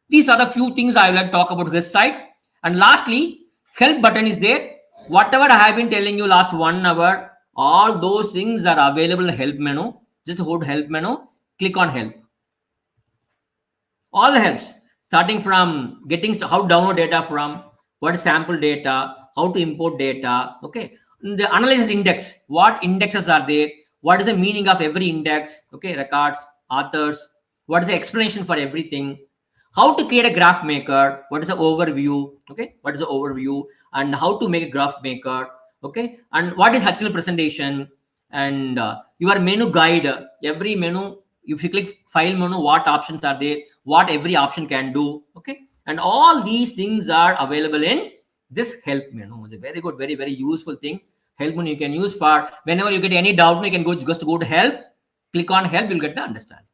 These are the few things I would like to talk about Histcite. And lastly, help button is there. Whatever I have been telling you last 1 hour, all those things are available in help menu. Just go to help menu, click on help. All the helps, starting from getting how to download data from, what is sample data, how to import data. Okay. The analysis index, what indexes are there, what is the meaning of every index, okay, records, authors, what is the explanation for everything, how to create a graph maker, what is the overview, okay, what is the overview, and how to make a graph maker, okay, and what is HTML presentation, and your menu guide, every menu, if you click file menu, what options are there, what every option can do, okay, and all these things are available in this help menu. It's a very good, very, very useful thing. Help menu you can use for whenever you get any doubt, you can just go to help, click on help, you'll get the understanding.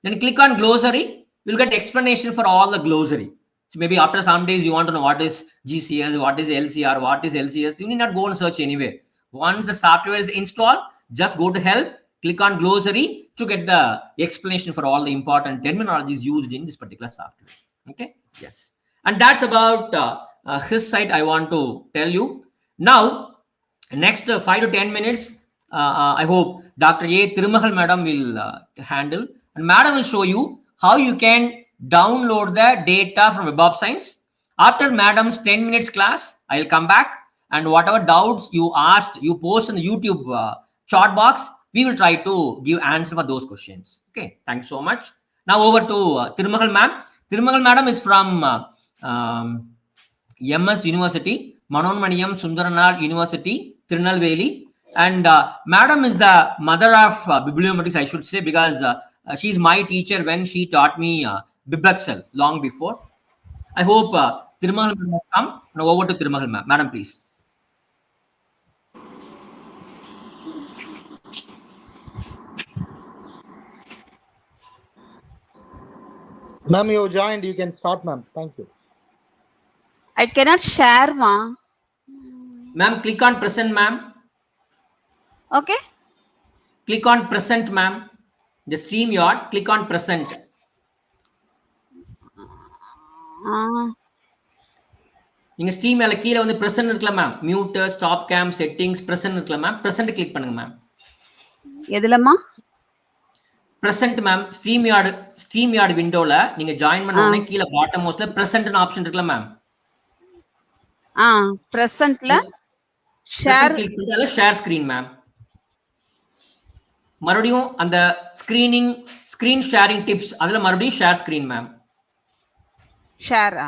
Then click on glossary, you'll get explanation for all the glossary. So maybe after some days you want to know what is GCS, what is LCR, what is LCS. You need not go and search anywhere. Once the software is installed, just go to help, click on glossary to get the explanation for all the important terminologies used in this particular software. Okay, yes. And that's about Histcite I want to tell you. Now, next 5 to 10 minutes, I hope Dr. A. Tirumahal madam will handle. And madam will show you how you can download the data from Web of Science. After madam's 10 minutes class, I'll come back and whatever doubts you asked, you post in the YouTube chat box, we will try to give answer for those questions. Okay, thanks so much. Now over to Tirumahal ma'am. Tirumahal madam is from MS University, Manonmaniyam Sundaranal University, Tirunelveli. And madam is the mother of bibliometrics, I should say, because she's my teacher when she taught me BibExcel long before. I hope Tirumahal will come. Now over to Tirumahal ma'am. Madam, please. Ma'am, you joined. You can start, ma'am. Thank you. I cannot share, ma. Ma'am, click on present, ma'am. Okay. Click on present, ma'am. The StreamYard, click on present. இங்க stream மேல கீழே வந்து present இருக்குல்ல ma'am, mute, stop cam, settings, present இருக்குல்ல ma'am, present click பண்ணுங்க ma'am. எதுலம்மா? Present ma'am, StreamYard விண்டோல நீங்க ஜாயின் பண்ண உடனே கீழே பாட்டம் மோஸ்ட்ல பிரசன்ட்னு ஆப்ஷன் இருக்குல்ல மேம். பிரசன்ட்ல ஷேர் கிளிக் பண்ணால ஷேர் ஸ்கிரீன் மேம். மறுபடியும் அந்த ஸ்கிரீன் ஷேரிங் டிப்ஸ் அதுல மறுபடியும் ஷேர் ஸ்கிரீன் மேம். ஷேரா?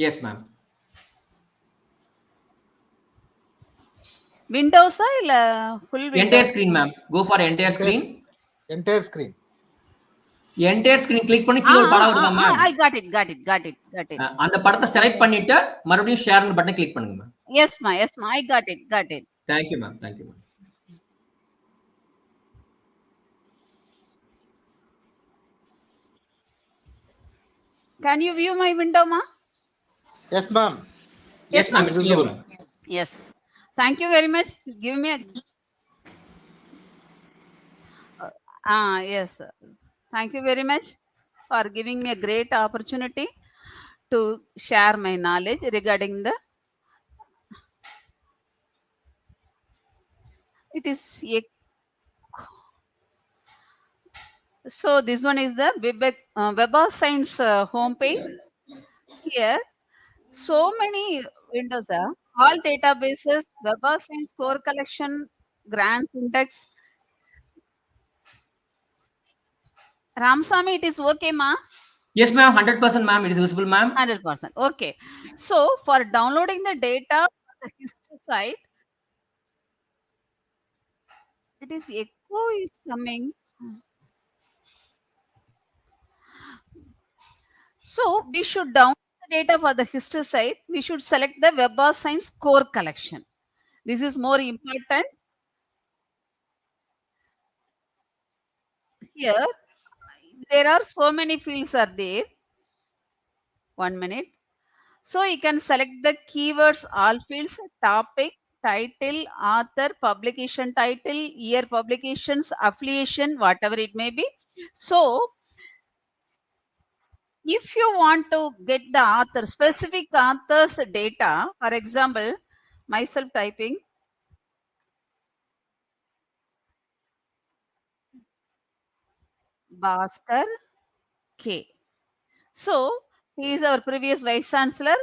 Yes ma'am. விண்டோஸா இல்ல full windows? Entire screen ma'am. Go for entire screen. Entire screen. Entire screen click பண்ணி கீழ ஒரு படம் வருமா மேம்? I got it. அந்த படத்தை செலக்ட் பண்ணிட்டு மறுபடியும் ஷேர் பட்டனை கிளிக் பண்ணுங்க ma'am. Yes ma, I got it. Thank you ma'am. Can you view my window ma? Yes ma'am. Yes ma'am. Yes. Thank you very much. Give me a yes. Thank you very much for giving me a great opportunity to share my knowledge regarding the so this one is the Web of Science homepage. Here so many windows are all databases, Web of Science core collection, grants index. Ramsamy, it is okay ma? Yes ma'am, 100% ma'am, it is visible ma'am. 100%. Okay. So for downloading the data for the Histcite, it is echo is coming. So we should download the data for the Histcite. We should select the Web of Science core collection. This is more important. Here there are so many fields are there. 1 minute. So you can select the keywords, all fields, topic, title, author, publication title, year publications, affiliation, whatever it may be. So if you want to get the author, specific author's data, for example, myself typing Bhaskar K. So he is our previous Vice Chancellor,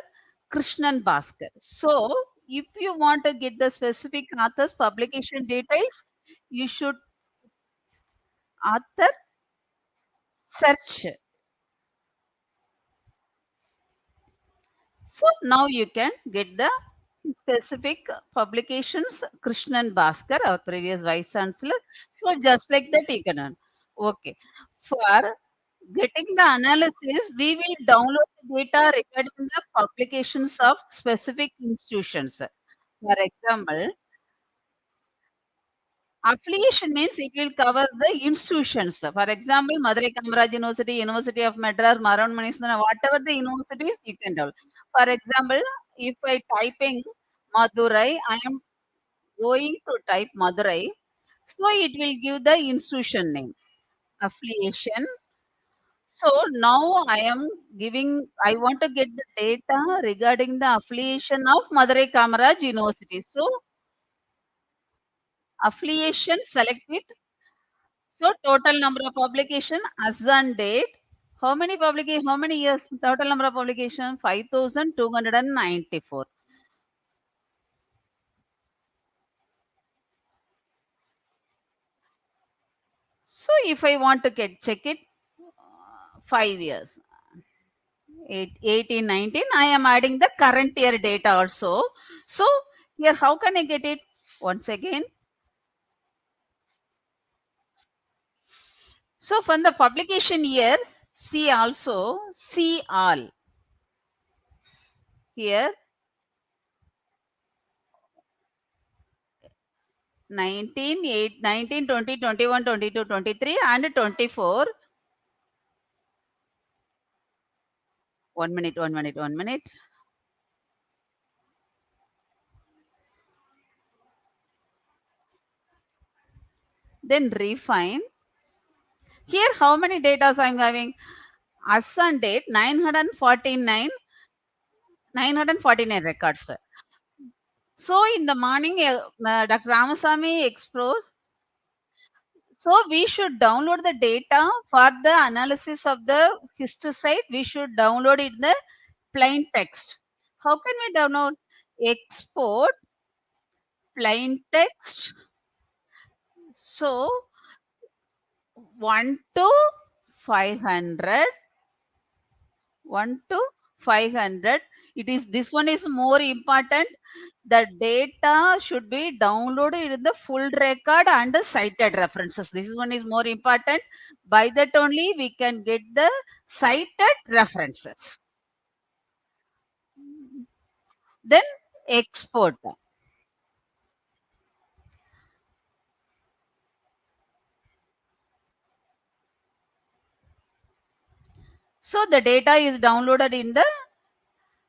Krishnan Bhaskar. So if you want to get the specific author's publication details, you should author search. So now you can get the specific publications, Krishnan Bhaskar, our previous Vice Chancellor. So just like that you can. Okay. For getting the analysis, we will download the data regarding the publications of specific institutions. For example, affiliation means it will cover the institutions. For example, Madurai Kamaraj University, University of Madras, Maran Manisana, whatever the universities you can download. For example, if I typing Madurai, I am going to type Madurai. So it will give the institution name, affiliation. So now I want to get the data regarding the affiliation of Madurai Kamaraj University. So affiliation, select it. So total number of publication as on date. How many years? Total number of publication 5,294. So if I want to check it, 5 years. 18, 19, I am adding the current year data also. So here, how can I get it? Once again. So from the publication year, see also, see all. Here, 19, 20, 21, 22, 23 and 24. 1 minute. Then refine. Here, how many data I am having? as on date 949 records. So in the morning, Dr. Ramasamy explores. So we should download the data for the analysis of the histocide. We should download it in the plain text. How can we download? Export plain text. So 1 to 500. 1 to 500. It is, this one is more important. The data should be downloaded in the full record and the cited references. This one is more important. By that only we can get the cited references. Then export. So the data is downloaded in the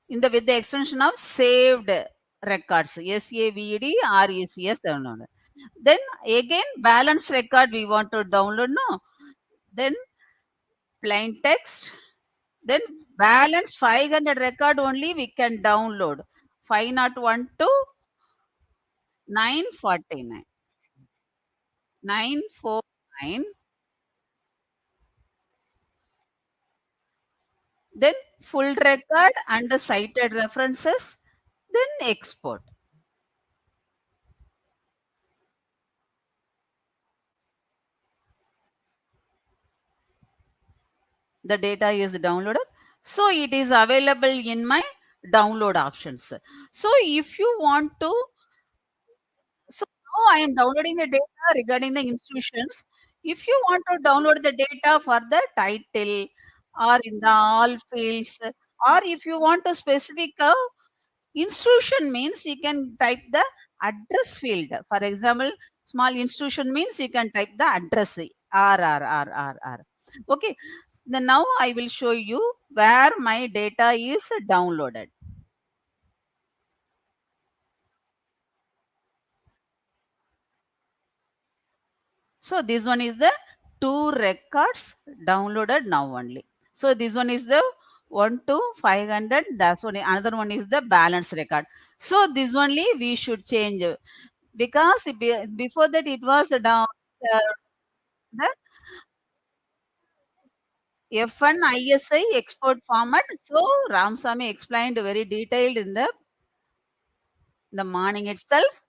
with the extension of saved records, SAVD or ECS download. Then again balance record we want to download, no? Then plain text. Then balance 500 record only we can download. 501 to 949. 949. Then full record and the cited references. Then export. The data is downloaded. So it is available in my download options. So if you want to, so now I am downloading the data regarding the institutions. If you want to download the data for the title or in the all fields, or if you want to specific institution means you can type the address field. For example, small institution means you can type the address R. Okay. Then now I will show you where my data is downloaded. So this one is the 2 records downloaded now only. So this one is the 1 to 500. That's one. Another one is the balance record. So this only we should change, because before that it was down the F1 ISI export format. So Ramasamy explained very detailed in the morning itself.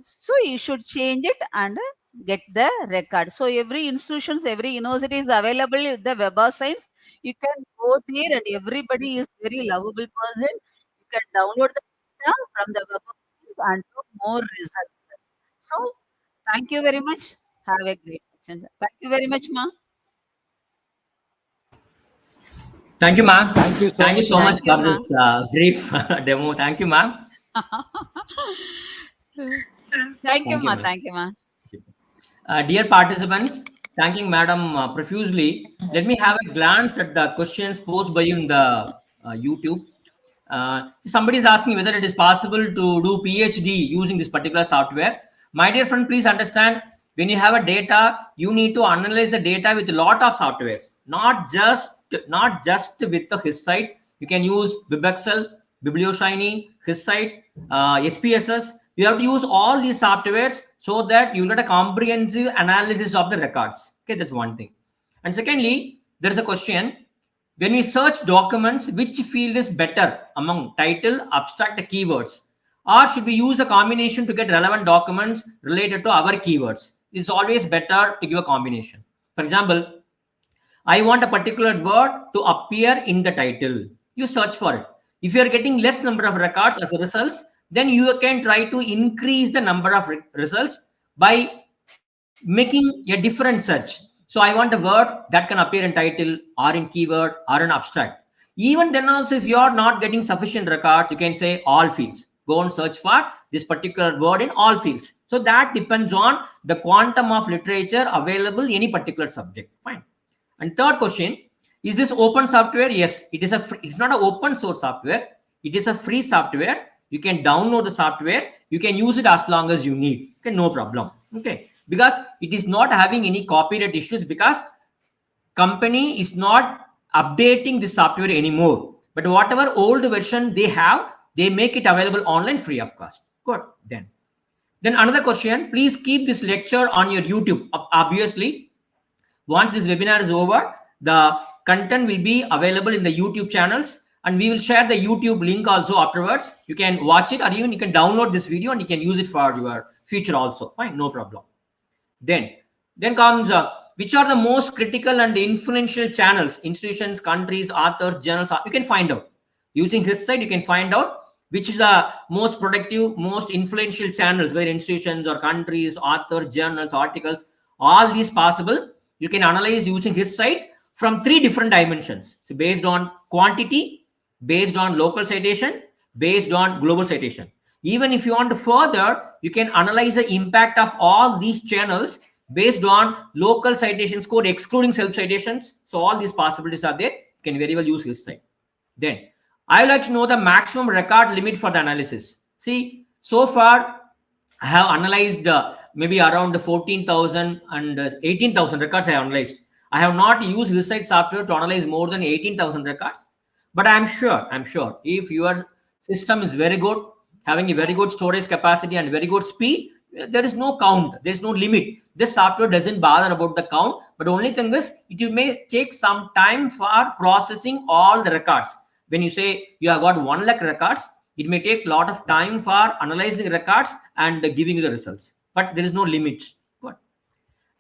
So you should change it and get the record. So every institutions, every university is available with the Web of Science. You can go there and everybody is very lovable person. You can download the data from the Web of Science and do more results. So thank you very much. Have a great session. Thank you very much, Ma. Thank you, ma'am. Thank you so much you, for this brief demo. Thank you, ma'am. Thank you, Ma. Thank you, Ma. Dear participants, thanking Madam profusely. Let me have a glance at the questions posed by you in the YouTube. Somebody is asking whether it is possible to do PhD using this particular software. My dear friend, please understand, when you have a data, you need to analyze the data with a lot of softwares, not just with the Histcite. You can use WebExcel, BiblioShiny, Histcite, SPSS. You have to use all these softwares so that you get a comprehensive analysis of the records. Okay, that's one thing. And secondly, there is a question. When we search documents, which field is better among title, abstract, keywords? Or should we use a combination to get relevant documents related to our keywords? It's always better to give a combination. For example, I want a particular word to appear in the title. You search for it. If you are getting less number of records as a result, then you can try to increase the number of results by making a different search. So I want a word that can appear in title or in keyword or in abstract. Even then also, if you are not getting sufficient records, you can say all fields. Go and search for this particular word in all fields. So that depends on the quantum of literature available in any particular subject. Fine. And third question, is this open software? Yes, it is it's not an open source software. It is a free software. You can download the software. You can use it as long as you need. Okay, no problem. Okay, because it is not having any copyright issues, because company is not updating this software anymore. But whatever old version they have, they make it available online free of cost. Good. Then another question, please keep this lecture on your YouTube. Obviously, once this webinar is over, the content will be available in the YouTube channels, and we will share the YouTube link also afterwards. You can watch it, or even you can download this video and you can use it for your future also. Fine, no problem. Then comes which are the most critical and influential channels, institutions, countries, authors, journals. You can find out using Histcite. You can find out which is the most productive, most influential channels where institutions or countries, authors, journals, articles, all these possible. You can analyze using Histcite from 3 different dimensions. So based on quantity, based on local citation, based on global citation. Even if you want to further, you can analyze the impact of all these channels based on local citation score, excluding self citations. So all these possibilities are there. You can very well use Histcite. Then I would like to know the maximum record limit for the analysis. See, so far I have analyzed maybe around 14,000 and 18,000 records I have analyzed. I have not used Histcite software to analyze more than 18,000 records. But I'm sure if your system is very good, having a very good storage capacity and very good speed, there is no count, there's no limit. This software doesn't bother about the count, but only thing is it may take some time for processing all the records. When you say you have got 1 lakh records, it may take a lot of time for analyzing records and giving you the results, but there is no limit. Good.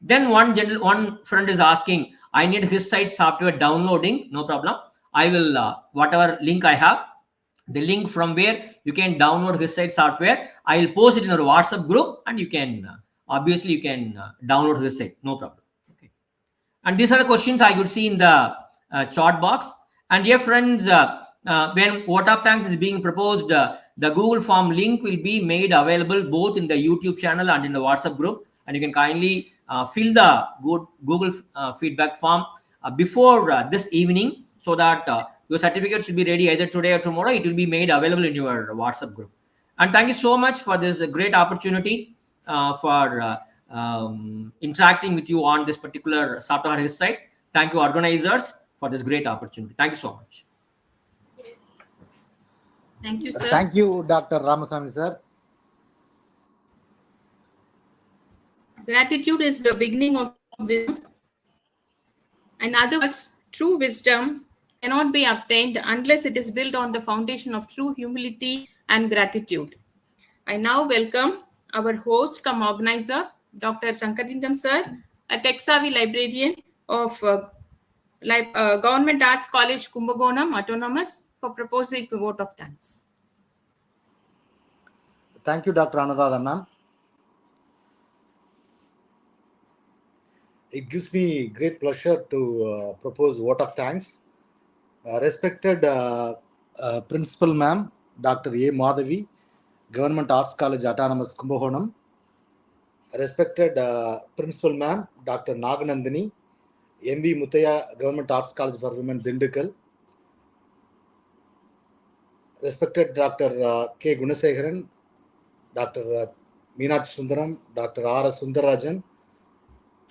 Then one friend is asking, I need Histcite software downloading. No problem, I will whatever link I have, the link from where you can download Histcite software, I will post it in our WhatsApp group, and you can obviously you can download Histcite, no problem. Okay. And these are the questions I could see in the chat box. And dear friends, when vote of thanks is being proposed, the Google form link will be made available both in the YouTube channel and in the WhatsApp group, and you can kindly fill the Google feedback form before this evening, so that your certificate should be ready either today or tomorrow. It will be made available in your WhatsApp group. And thank you so much for this great opportunity for interacting with you on this particular software Histcite. Thank you, organizers, for this great opportunity. Thank you so much. Thank you, sir. Thank you, Dr. Ramasamy, sir. Gratitude is the beginning of wisdom. In other words, true wisdom cannot be obtained unless it is built on the foundation of true humility and gratitude. I now welcome our host cum organizer, Dr. Shankarindam sir, a tech-savvy librarian of Government Arts College, Kumbakonam, Autonomous, for proposing a vote of thanks. Thank you, Dr. Anuradha, ma'am. It gives me great pleasure to propose vote of thanks. Respected Principal Ma'am, Dr. A. Madhavi, Government Arts College, Autonomous, Kumbakonam. Respected Principal Ma'am, Dr. Naganandini, MV Muthaya, Government Arts College for Women, Dindigul. Respected Dr. K. Gunasekharan, Dr. Meenakshi Sundaram, Dr. R. S. Sundarajan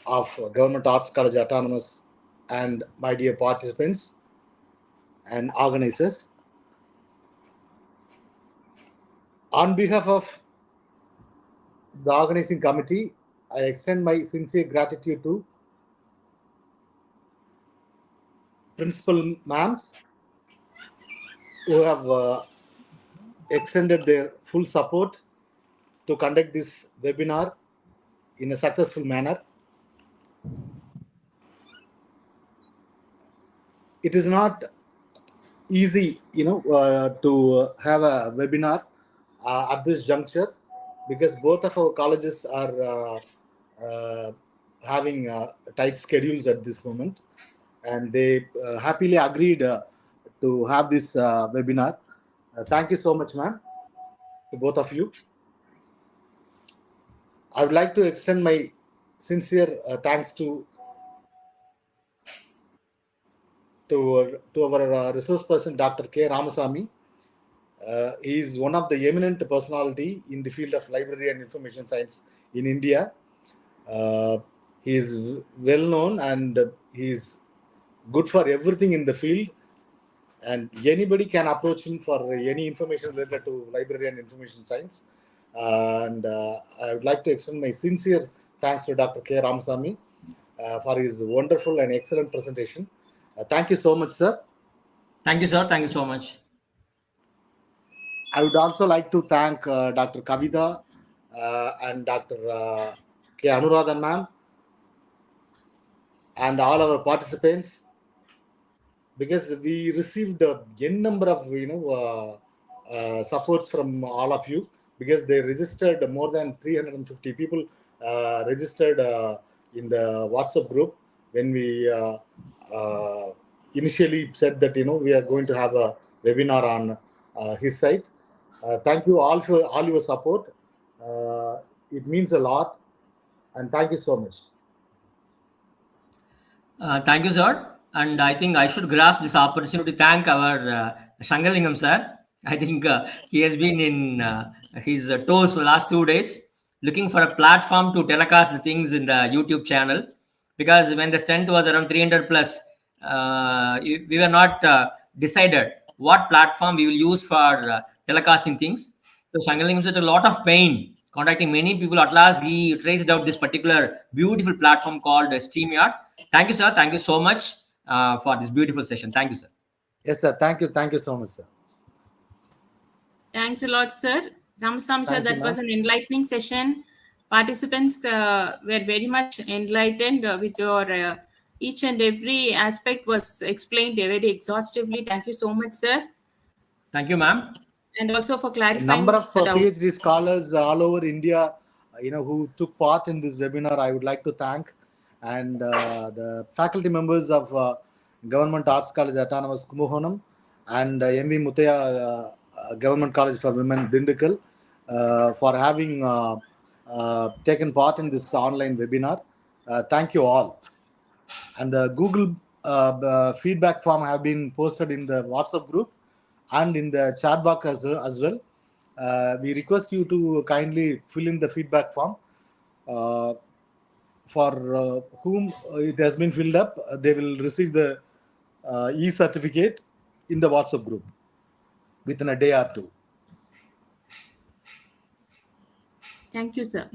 of Government Arts College, Autonomous, and my dear participants and organizers. On behalf of the organizing committee, I extend my sincere gratitude to Principal Ma'ams who have extended their full support to conduct this webinar in a successful manner. It is not easy, to have a webinar at this juncture, because both of our colleges are having tight schedules at this moment, and they happily agreed to have this webinar. Thank you so much, ma'am, to both of you. I would like to extend my sincere thanks to our resource person, Dr. K. Ramasamy. He is one of the eminent personality in the field of library and information science in India. He is well known, and he is good for everything in the field, and anybody can approach him for any information related to library and information science. And I would like to extend my sincere thanks to Dr. K. Ramasamy for his wonderful and excellent presentation. Thank you so much, sir. Thank you, sir. Thank you so much. I would also like to thank Dr. Kavita and Dr. K. Anuradhan ma'am and all our participants, because we received a n number of supports from all of you, because they registered more than 350 people registered in the WhatsApp group when we initially said that we are going to have a webinar on Histcite. Thank you all for all your support. It means a lot, and thank you so much. Thank you, sir. And I think I should grasp this opportunity to thank our Shangalingam sir. I think he has been in his toes for the last 2 days, looking for a platform to telecast the things in the YouTube channel. Because when the strength was around 300 plus, we were not decided what platform we will use for telecasting things. So Shangalingam sir took a lot of pain contacting many people. At last, he traced out this particular beautiful platform called StreamYard. Thank you, sir. Thank you so much for this beautiful session. Thank you, sir. Yes, sir. Thank you. Thank you so much, sir. Thanks a lot, sir. Ramasamy sir, that was an enlightening session. Participants were very much enlightened with your each and every aspect was explained very exhaustively. Thank you so much, sir. Thank you, ma'am. And also for clarifying. Number of PhD scholars all over India, who took part in this webinar, I would like to thank. And the faculty members of Government Arts College Autonomous Kumbakonam and MV Muthaya Government College for Women Dindigul for having taken part in this online webinar. Thank you all. And the Google feedback form have been posted in the WhatsApp group and in the chat box as well. We request you to kindly fill in the feedback form. For whom it has been filled up, they will receive the e-certificate in the WhatsApp group within a day or two. Thank you, sir.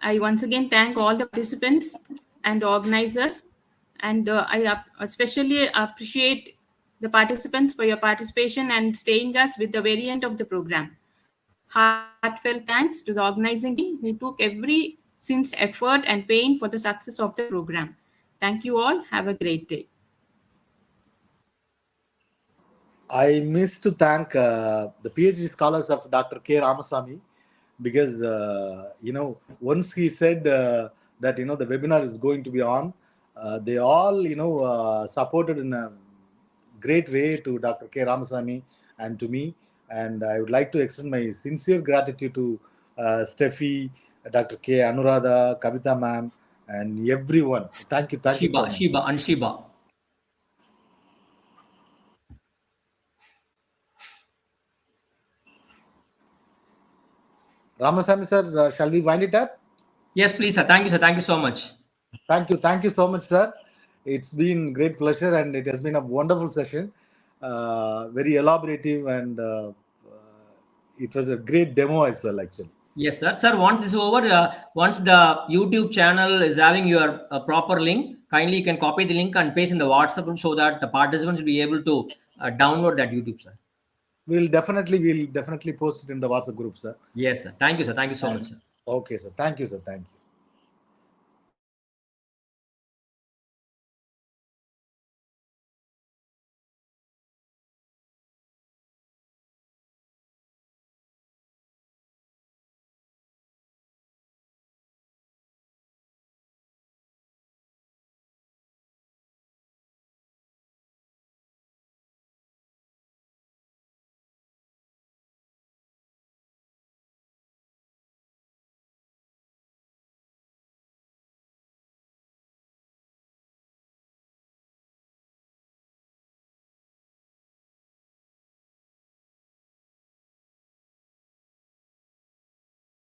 I once again thank all the participants and organizers, and I especially appreciate the participants for your participation and staying us with the very end of the program. Heartfelt thanks to the organizing team who took every sincere effort and pain for the success of the program. Thank you all. Have a great day. I miss to thank the PhD scholars of Dr. K. Ramasamy, because once he said that the webinar is going to be on, they all supported in a great way to Dr. K. Ramasamy and to me. And I would like to extend my sincere gratitude to Steffi, Dr. K. Anuradha, Kavita ma'am, and everyone. Thank you. Thank you so much. Shiba. Ramasamy sir, shall we wind it up? Yes, please, sir. Thank you, sir. Thank you so much. Thank you. Thank you so much, sir. It's been great pleasure, and it has been a wonderful session. Very elaborative, and it was a great demo as well, actually. Yes, sir. Sir, once this is over, once the YouTube channel is having your proper link, kindly you can copy the link and paste in the WhatsApp group so that the participants will be able to download that YouTube, sir. We'll definitely post it in the WhatsApp group, sir. Yes, sir. Thank you, sir. Thank you so much, sir. Okay, sir. Thank you, sir. Thank you.